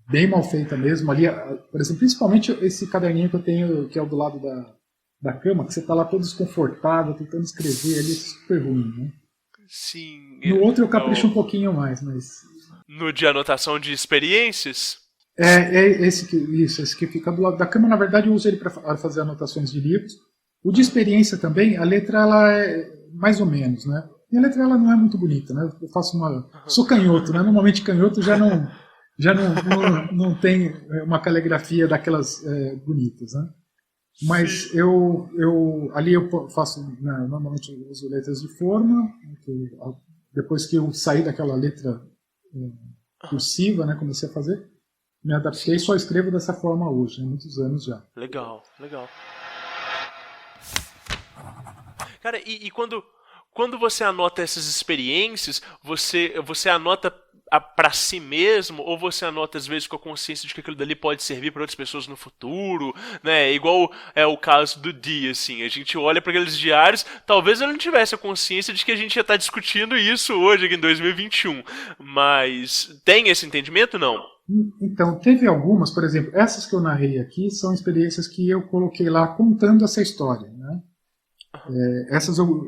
bem mal feita mesmo. Ali, por exemplo, principalmente esse caderninho que eu tenho, que é o do lado da cama, que você tá lá todo desconfortável, tentando escrever, ali é super ruim, né? Sim. No outro eu capricho um pouquinho mais, mas... No de anotação de experiências? Esse que fica do lado da cama, na verdade eu uso ele para fazer anotações de livros. O de experiência também, a letra ela é mais ou menos, né? E a letra ela não é muito bonita, né? Eu faço sou canhoto, né? Normalmente canhoto já não tem uma caligrafia daquelas bonitas, né? Mas ali eu faço, né, normalmente eu uso letras de forma, depois que eu saí daquela letra cursiva, né? Comecei a fazer, me adaptei e só escrevo dessa forma hoje, há muitos anos já. Legal. Cara, e quando você anota essas experiências, você anota para si mesmo, ou você anota às vezes com a consciência de que aquilo dali pode servir para outras pessoas no futuro, né? Igual é o caso do Dee, assim, a gente olha para aqueles diários, talvez ele não tivesse a consciência de que a gente ia estar discutindo isso hoje aqui em 2021, mas tem esse entendimento, não? Então, teve algumas, por exemplo, essas que eu narrei aqui são experiências que eu coloquei lá contando essa história, né? Essas eu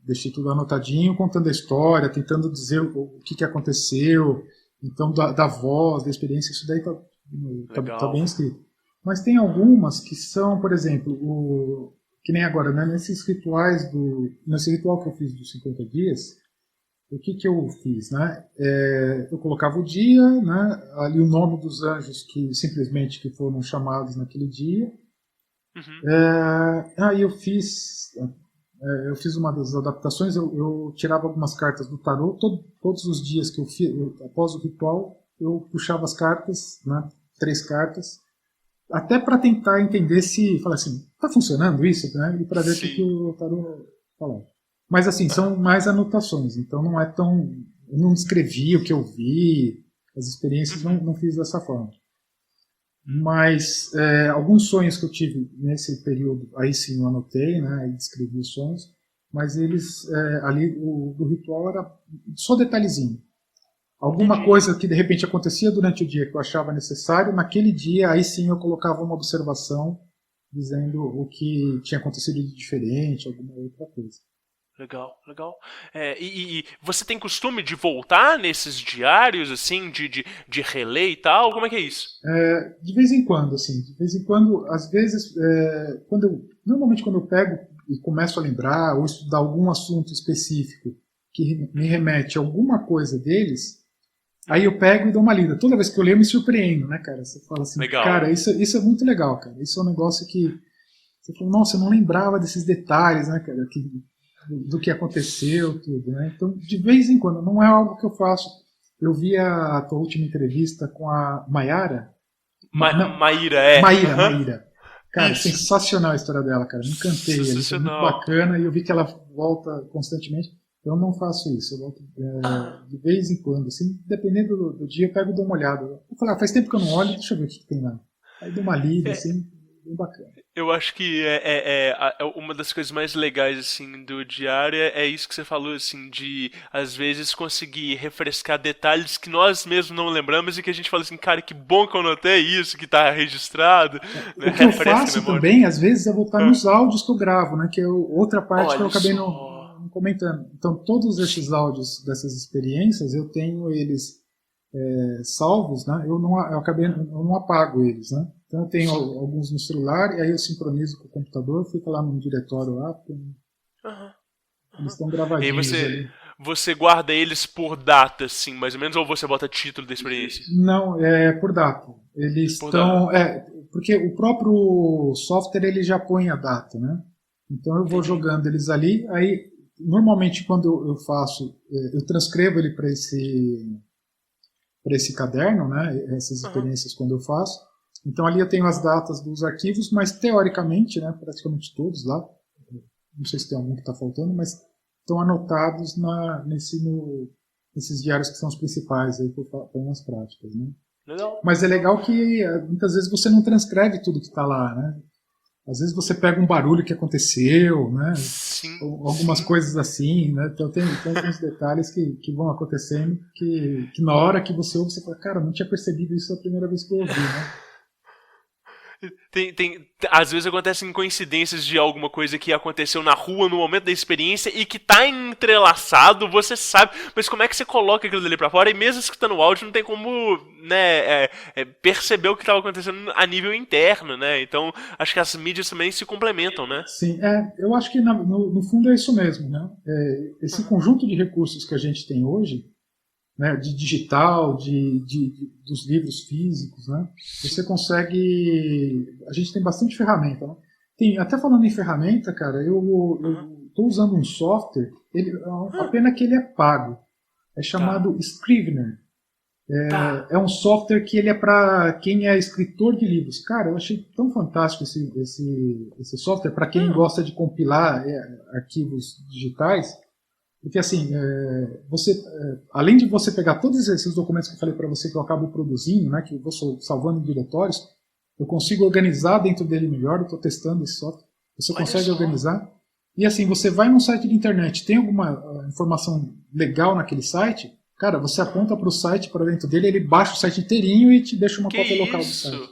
deixei tudo anotadinho, contando a história, tentando dizer o que aconteceu, então da voz, da experiência, isso daí tá bem escrito. Mas tem algumas que são, por exemplo, que nem agora, né, nesse ritual que eu fiz dos 50 dias, o que eu fiz, né? Eu colocava o dia, né, ali o nome dos anjos que foram chamados naquele dia. Aí eu fiz uma das adaptações, eu tirava algumas cartas do tarô, todos os dias que após o ritual, eu puxava as cartas, né, 3 cartas, até para tentar entender se, falar assim, tá funcionando isso, né? E para ver o Sim. que o Otário falou. Mas assim, são mais anotações, então não é tão, eu não escrevi o que eu vi, as experiências não fiz dessa forma. Mas alguns sonhos que eu tive nesse período, aí sim eu anotei, né, e escrevi os sonhos, mas eles, ali, do ritual era só detalhezinho. Alguma coisa que de repente acontecia durante o dia que eu achava necessário, naquele dia, aí sim eu colocava uma observação dizendo o que tinha acontecido de diferente, alguma outra coisa. Legal, legal. E você tem costume de voltar nesses diários, assim, de reler e tal? Como é que é isso? De vez em quando, assim, às vezes, normalmente quando eu pego e começo a lembrar ou estudar algum assunto específico que me remete a alguma coisa deles, aí eu pego e dou uma lida. Toda vez que eu leio, eu me surpreendo, né, cara? Você fala assim, Legal. Cara, isso é muito legal, cara. Isso é um negócio que você fala, nossa, eu não lembrava desses detalhes, né, cara, do que aconteceu, tudo, né? Então, de vez em quando, não é algo que eu faço. Eu vi a tua última entrevista com a Mayara. Maíra, Maíra. Cara, Isso. sensacional a história dela, cara. Me encantei. Foi muito Sensacional. bacana e eu vi que ela volta constantemente. Eu não faço isso. Eu volto de vez em quando, assim, dependendo do dia, eu pego e dou uma olhada. Eu falo, faz tempo que eu não olho, deixa eu ver o que tem lá. Aí dou uma lida, assim, bem bacana. Eu acho que uma das coisas mais legais, assim, do diário é isso que você falou, assim, de, às vezes, conseguir refrescar detalhes que nós mesmos não lembramos e que a gente fala assim, cara, que bom que eu notei isso, que tá registrado. O que eu faço também, às vezes, é voltar nos áudios que eu gravo, né, que é outra parte que eu acabei não comentando. Então, todos esses áudios dessas experiências, eu tenho eles salvos, né, eu não apago eles, né. Então eu tenho alguns no celular e aí eu sincronizo com o computador, fica lá num diretório lá, porque eles estão gravadinhos ali. Você guarda eles por data, assim, mais ou menos, ou você bota título da experiência? Não, é por data. Eles estão... porque o próprio software ele já põe a data, né? Então eu vou jogando eles ali, aí normalmente quando eu faço, eu transcrevo ele para esse caderno, né? Essas experiências quando eu faço. Então ali eu tenho as datas dos arquivos, mas teoricamente, né, praticamente todos lá, não sei se tem algum que está faltando, mas estão anotados nesses diários que são os principais aí que eu ponho nas práticas, né? Legal. Mas é legal que muitas vezes você não transcreve tudo que está lá, né? Às vezes você pega um barulho que aconteceu, né? Sim. Algumas coisas assim, né? Então tem alguns detalhes que vão acontecendo que na hora que você ouve, você fala, cara, não tinha percebido isso a primeira vez que eu ouvi, né? Às vezes acontecem coincidências de alguma coisa que aconteceu na rua no momento da experiência e que tá entrelaçado, você sabe, mas como é que você coloca aquilo dali pra fora? E mesmo escutando o áudio não tem como, né, perceber o que estava acontecendo a nível interno, né? Então acho que as mídias também se complementam, né? Sim, eu acho que no fundo é isso mesmo, né? Esse conjunto de recursos que a gente tem hoje, né, de digital, dos livros físicos, né? Você consegue... A gente tem bastante ferramenta, né? Até falando em ferramenta, cara, eu estou usando um software, a pena que ele é pago. É chamado Scrivener. É um software que ele é para quem é escritor de livros. Cara, eu achei tão fantástico esse software para quem gosta de compilar arquivos digitais. Porque assim, além de você pegar todos esses documentos que eu falei para você que eu acabo produzindo, né, que eu vou salvando em diretórios, eu consigo organizar dentro dele melhor, eu estou testando esse software, você consegue organizar. E assim, você vai num site de internet, tem alguma informação legal naquele site, cara, você aponta para o site, para dentro dele, ele baixa o site inteirinho e te deixa uma cópia local do site.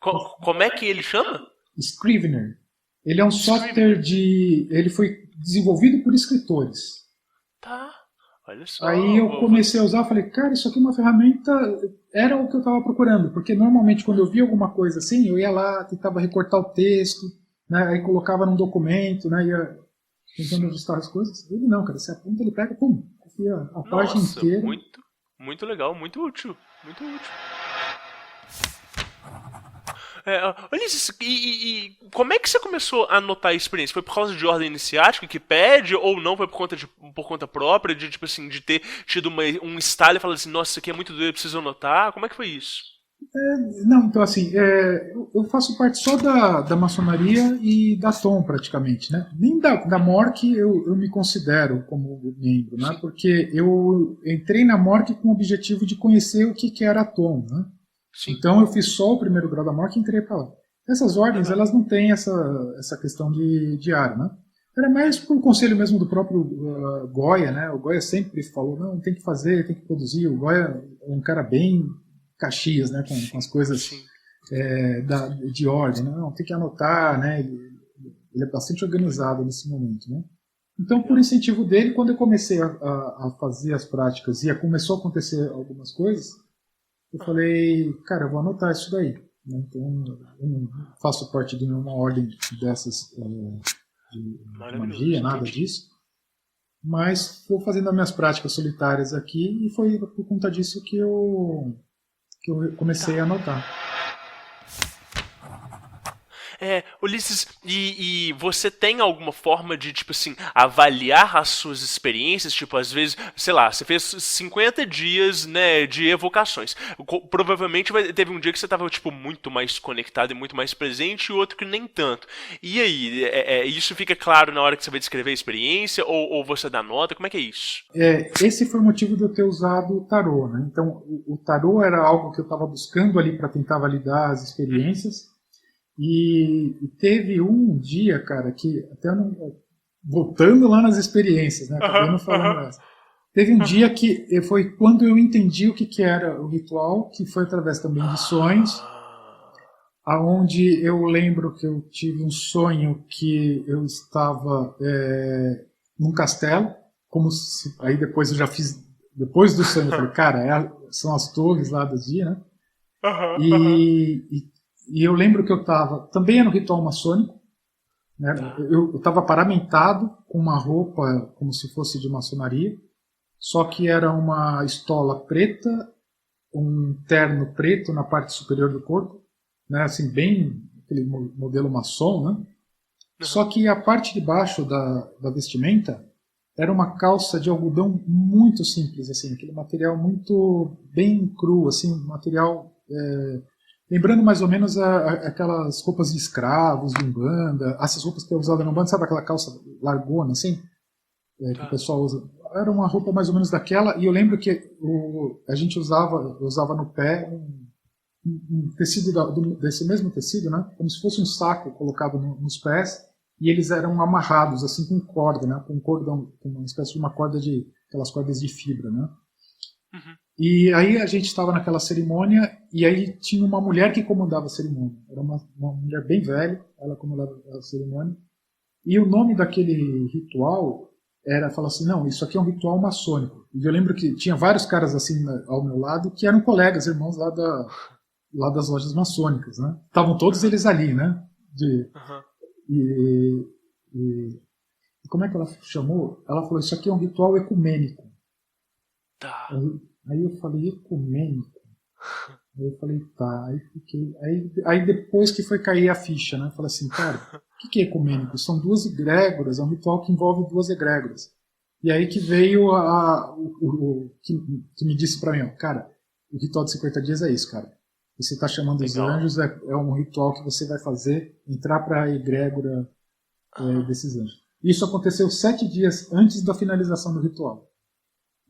Como é que ele chama? Scrivener. Ele é um software ele foi desenvolvido por escritores. Tá, olha só. Aí eu comecei a usar, falei, cara, isso aqui é uma ferramenta, era o que eu estava procurando, porque normalmente quando eu via alguma coisa assim, eu ia lá, tentava recortar o texto, né, aí colocava num documento, né, ia tentando ajustar as coisas. Ele não, cara, você aponta, ele pega, pum, copia a página inteira. Muito, muito legal, muito útil, muito útil. Ulisses, e como é que você começou a anotar a experiência? Foi por causa de ordem iniciática que pede, ou não foi por conta própria, de tipo assim, de ter tido um estalo e falar assim, nossa, isso aqui é muito doido, eu preciso anotar? Como é que foi isso? Não, então assim, eu faço parte só da maçonaria e da Tom, praticamente, né? Nem da MORC eu me considero como membro, né? Porque eu entrei na MORC com o objetivo de conhecer o que era a Tom, né? Sim. Então eu fiz só o primeiro grau da MORC e entrei para lá. Essas ordens, elas não têm essa questão de diário, né? Era mais por conselho mesmo do próprio Goya, né? O Goya sempre falou, não, tem que fazer, tem que produzir. O Goya é um cara bem Caxias, né? Com as coisas de ordem, né? Não, tem que anotar, né? Ele é bastante organizado nesse momento, né? Então, por incentivo dele, quando eu comecei a fazer as práticas e começou a acontecer algumas coisas, eu falei, cara, eu vou anotar isso daí. Né? Então, eu não faço parte de nenhuma ordem dessas de magia, nada disso. Mas vou fazendo as minhas práticas solitárias aqui e foi por conta disso que eu comecei a anotar. Ulisses, e você tem alguma forma de, tipo assim, avaliar as suas experiências? Tipo, às vezes, sei lá, você fez 50 dias, né, de evocações. Provavelmente teve um dia que você estava, tipo, muito mais conectado e muito mais presente e outro que nem tanto. E aí, isso fica claro na hora que você vai descrever a experiência ou você dá nota? Como é que é isso? Esse foi o motivo de eu ter usado o tarô, né? Então, o tarô era algo que eu estava buscando ali para tentar validar as experiências. E teve um dia, cara, que até voltando lá nas experiências, né? Acabei não falando essa. Teve um dia que foi quando eu entendi o que era o ritual, que foi através também de sonhos, aonde eu lembro que eu tive um sonho que eu estava num castelo, aí depois eu já fiz, depois do sonho, eu falei, cara, são as torres lá do dia, né? E eu lembro que eu estava, também era um ritual maçônico, né? Eu estava paramentado com uma roupa como se fosse de maçonaria, só que era uma estola preta, um terno preto na parte superior do corpo, né? Assim, bem aquele modelo maçom, né? Só que a parte de baixo da vestimenta era uma calça de algodão muito simples, assim, aquele material muito bem cru, assim, material... lembrando mais ou menos aquelas roupas de escravos, de Umbanda, essas roupas que é usada no Umbanda, sabe aquela calça largona, assim? Que o pessoal usa. Era uma roupa mais ou menos daquela, e eu lembro que a gente usava no pé um tecido desse mesmo tecido, né? Como se fosse um saco colocado nos pés, e eles eram amarrados, assim, com corda, né? Com cordão, com uma espécie de uma corda aquelas cordas de fibra, né? E aí a gente estava naquela cerimônia e aí tinha uma mulher que comandava a cerimônia. Era uma mulher bem velha, ela comandava a cerimônia. E o nome daquele ritual fala assim, não, isso aqui é um ritual maçônico. E eu lembro que tinha vários caras assim ao meu lado que eram colegas, irmãos lá das lojas maçônicas, né? Estavam todos eles ali, né? E como é que ela chamou? Ela falou, isso aqui é um ritual ecumênico. Aí eu falei, ecumênico? Aí eu falei, tá. Aí fiquei. Aí depois que foi cair a ficha, né? Eu falei assim, cara, o que é ecumênico? São duas egrégoras, é um ritual que envolve duas egrégoras. E aí que veio que me disse pra mim, ó, cara, o ritual de 50 dias é isso, cara. Você tá chamando os anjos, é um ritual que você vai fazer, entrar pra egrégora desses anjos. Isso aconteceu 7 dias antes da finalização do ritual.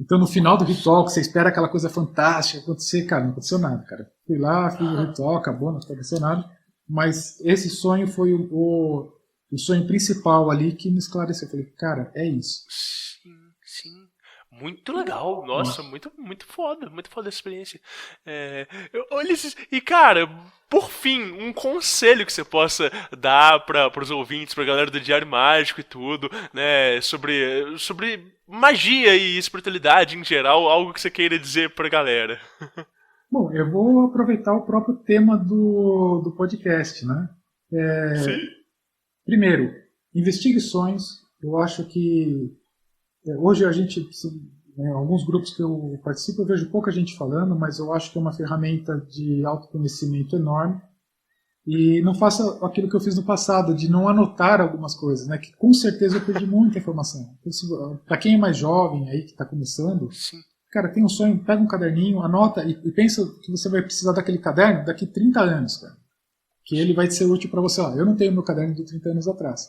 Então, no final do ritual, que você espera aquela coisa fantástica acontecer, cara, não aconteceu nada, cara. Fui lá, fiz o ritual, acabou, não aconteceu nada. Mas esse sonho foi o sonho principal ali que me esclareceu. Eu falei, cara, é isso. Sim. Muito legal. Nossa, muito foda a experiência. Ulisses, e cara, por fim, um conselho que você possa dar para os ouvintes, pra galera do Diário Mágico e tudo, né, sobre magia e espiritualidade em geral, algo que você queira dizer pra galera. Bom, eu vou aproveitar o próprio tema do podcast, né? Sim. Primeiro, investigue sonhos. Eu acho que hoje a gente, em alguns grupos que eu participo, eu vejo pouca gente falando, mas eu acho que é uma ferramenta de autoconhecimento enorme. E não faça aquilo que eu fiz no passado, de não anotar algumas coisas, né? Que com certeza eu perdi muita informação. Para quem é mais jovem aí, que está começando, Sim. cara, tem um sonho, pega um caderninho, anota e pensa que você vai precisar daquele caderno daqui 30 anos, cara. Que ele vai ser útil para você. Ó, eu não tenho meu caderno de 30 anos atrás,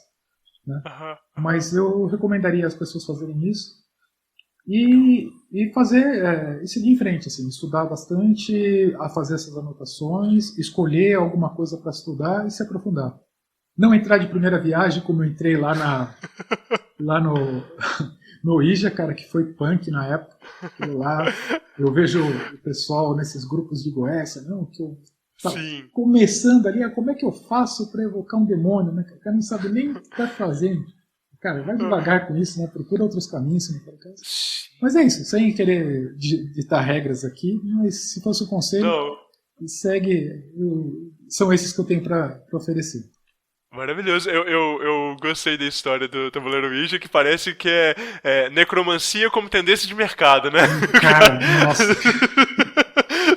né? Mas eu recomendaria as pessoas fazerem isso e fazer, e seguir em frente, assim, estudar bastante, a fazer essas anotações, escolher alguma coisa para estudar e se aprofundar. Não entrar de primeira viagem como eu entrei lá no IJA, cara, que foi punk na época. Lá eu vejo o pessoal nesses grupos de Goécia, não, que eu começando ali, como é que eu faço para evocar um demônio, né? O cara não sabe nem o que está fazendo. Cara, vai devagar com isso, né? Procura outros caminhos, se não for o caso. Mas é isso, sem querer ditar regras aqui, mas se fosse o conselho, segue. São esses que eu tenho para oferecer. Maravilhoso. Eu gostei da história do Tabuleiro Ouija, que parece que é necromancia como tendência de mercado, né? Cara, nossa.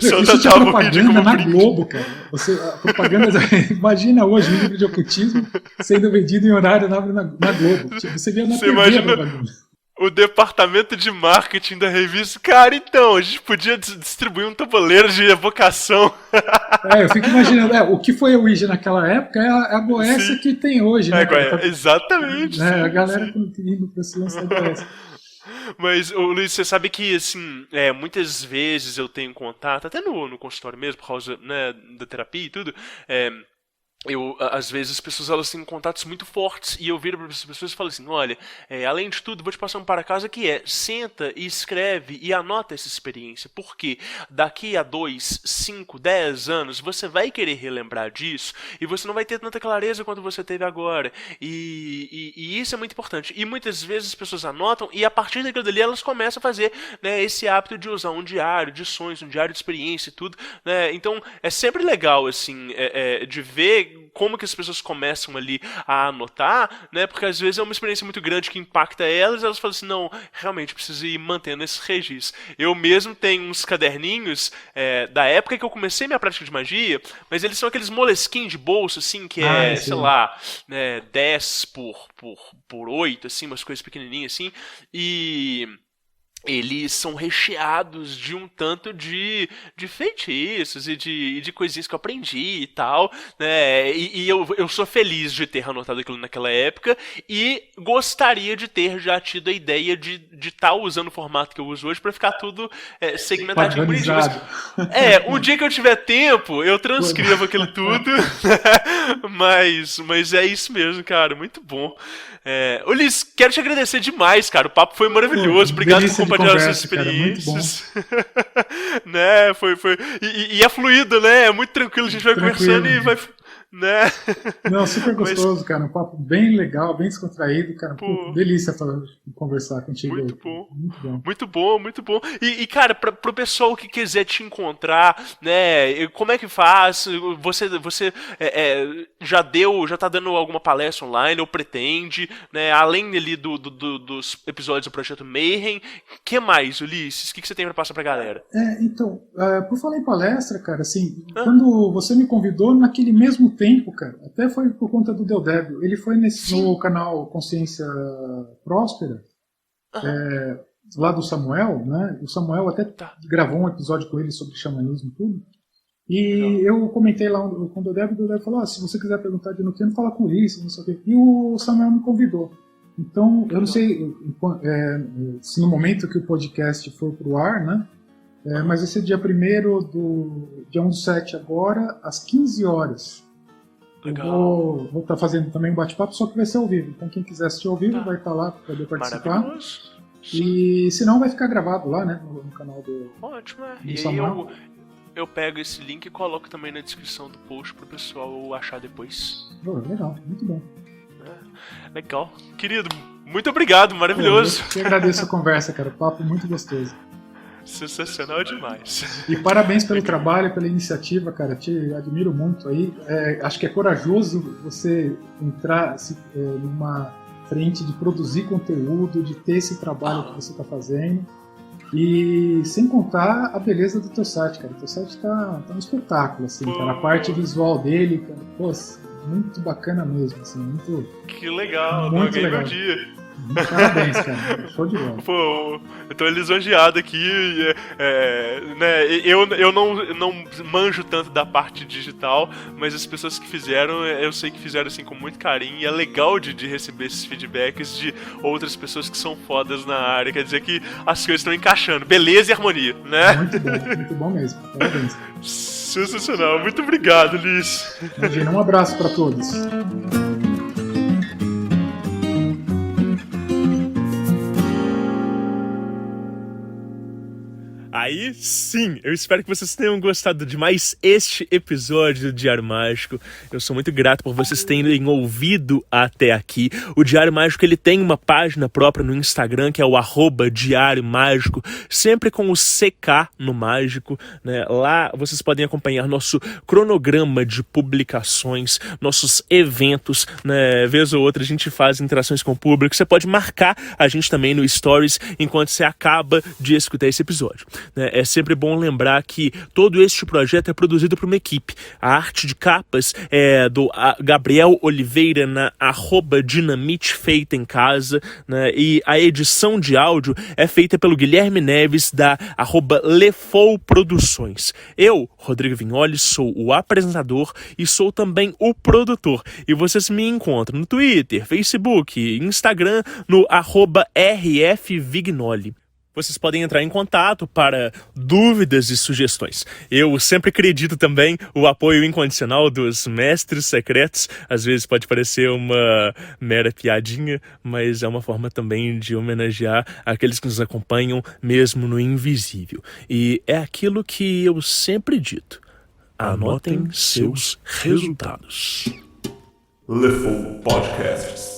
Isso tinha propaganda na Globo, cara. A propaganda, imagina hoje um livro de ocultismo sendo vendido em horário na Globo. Você via na TV a propaganda. O departamento de marketing da revista. Cara, então, a gente podia distribuir um tabuleiro de evocação. Eu fico imaginando, o que foi a Ouija naquela época é a Goécia que tem hoje, né? Exatamente. A galera indo pra esse lance da Goécia. Mas, Luiz, você sabe que, assim, muitas vezes eu tenho contato, até no consultório mesmo, por causa, né, da terapia e tudo, às vezes as pessoas elas têm contatos muito fortes e eu viro para as pessoas e falo assim, olha, além de tudo, vou te passar um para casa que senta e escreve e anota essa experiência, porque daqui a 2, 5, 10 anos você vai querer relembrar disso e você não vai ter tanta clareza quanto você teve agora e isso é muito importante e muitas vezes as pessoas anotam e a partir daquilo dali elas começam a fazer, né, esse hábito de usar um diário de sonhos, um diário de experiência e tudo, né, então é sempre legal assim, de ver como que as pessoas começam ali a anotar, né? Porque às vezes é uma experiência muito grande que impacta elas, e elas falam assim, não, realmente preciso ir mantendo esse registro. Eu mesmo tenho uns caderninhos da época que eu comecei minha prática de magia, mas eles são aqueles Moleskine de bolso, assim, que sei lá, né, 10 por 8, assim, umas coisas pequenininhas, assim, e eles são recheados de um tanto de feitiços e de coisinhas que eu aprendi e tal, né? E eu sou feliz de ter anotado aquilo naquela época e gostaria de ter já tido a ideia de estar usando o formato que eu uso hoje para ficar tudo segmentadinho, bonitinho. Um dia que eu tiver tempo, eu transcrevo aquilo tudo, mas é isso mesmo, cara, muito bom. Ulisses, quero te agradecer demais, cara, o papo foi maravilhoso, obrigado por compartilhar essas experiências. Né, foi. E é fluido, né? É muito tranquilo, a gente vai conversando e vai. Né? Não, super gostoso, cara. Um papo bem legal, bem descontraído, cara. Pô, delícia conversar contigo. Muito bom. Muito bom. E cara, pro pessoal que quiser te encontrar, né? Como é que faz? Você já tá dando alguma palestra online ou pretende, né? Além ali dos episódios do Projeto Mayhem, que mais, Ulisses? O que você tem pra passar pra galera? Então, por falar em palestra, cara, assim, quando você me convidou, naquele mesmo tempo, cara, até foi por conta do Deodébio, ele foi no canal Consciência Próspera, lá do Samuel, né? O Samuel até gravou um episódio com ele sobre xamanismo e tudo. E eu comentei lá com o Deodébio falou, se você quiser perguntar de Enoquiano, fala com o Ulisses, não sei o quê. E o Samuel me convidou. Então, eu não sei se no momento que o podcast for pro ar, né? Mas esse é dia 1/7 agora, às 15 horas. Legal. Eu vou estar fazendo também um bate-papo, só que vai ser ao vivo. Então quem quiser assistir ao vivo vai estar lá para poder participar. E se não, vai ficar gravado lá, né? No canal do Ótimo, do E Samuel. aí eu pego esse link e coloco também na descrição do post pro pessoal achar depois. Legal, muito bom. Legal. Querido, muito obrigado, maravilhoso. Eu que agradeço a conversa, cara. Papo muito gostoso. Sensacional demais. E parabéns pelo trabalho, pela iniciativa, cara. Te admiro muito aí. Acho que é corajoso você entrar numa frente de produzir conteúdo, de ter esse trabalho que você está fazendo. E sem contar a beleza do teu site, cara. O teu site tá um espetáculo, assim, cara. A parte visual dele, cara, muito bacana mesmo, assim, muito... Que legal, muito ganhei legal. meu dia. Parabéns, cara. Show de bola. Pô, eu tô lisonjeado aqui, né? Eu não manjo tanto da parte digital, mas as pessoas que fizeram, eu sei que fizeram assim com muito carinho, e é legal de receber esses feedbacks de outras pessoas que são fodas na área, quer dizer que as coisas estão encaixando, beleza e harmonia, né? Muito bom mesmo. Parabéns. Sensacional, muito obrigado, Liz. Imagina, um abraço para todos. Aí sim, eu espero que vocês tenham gostado de mais este episódio do Diário Mágico. Eu sou muito grato por vocês terem ouvido até aqui. O Diário Mágico, ele tem uma página própria no Instagram, que é o @Diário Mágico, sempre com o CK no mágico, né? Lá vocês podem acompanhar nosso cronograma de publicações, nossos eventos, né? Vez ou outra a gente faz interações com o público. Você pode marcar a gente também no Stories enquanto você acaba de escutar esse episódio. É sempre bom lembrar que todo este projeto é produzido por uma equipe. A arte de capas é do Gabriel Oliveira na @Dinamite Feita em Casa, né? E a edição de áudio é feita pelo Guilherme Neves da @Lefou Produções. Eu, Rodrigo Vignoli, sou o apresentador e sou também o produtor. E vocês me encontram no Twitter, Facebook, Instagram, no @RFVignoli. Vocês podem entrar em contato para dúvidas e sugestões. Eu sempre acredito também o apoio incondicional dos mestres secretos. Às vezes pode parecer uma mera piadinha, mas é uma forma também de homenagear aqueles que nos acompanham mesmo no invisível. E é aquilo que eu sempre dito. Anotem seus resultados. Lefou Podcasts.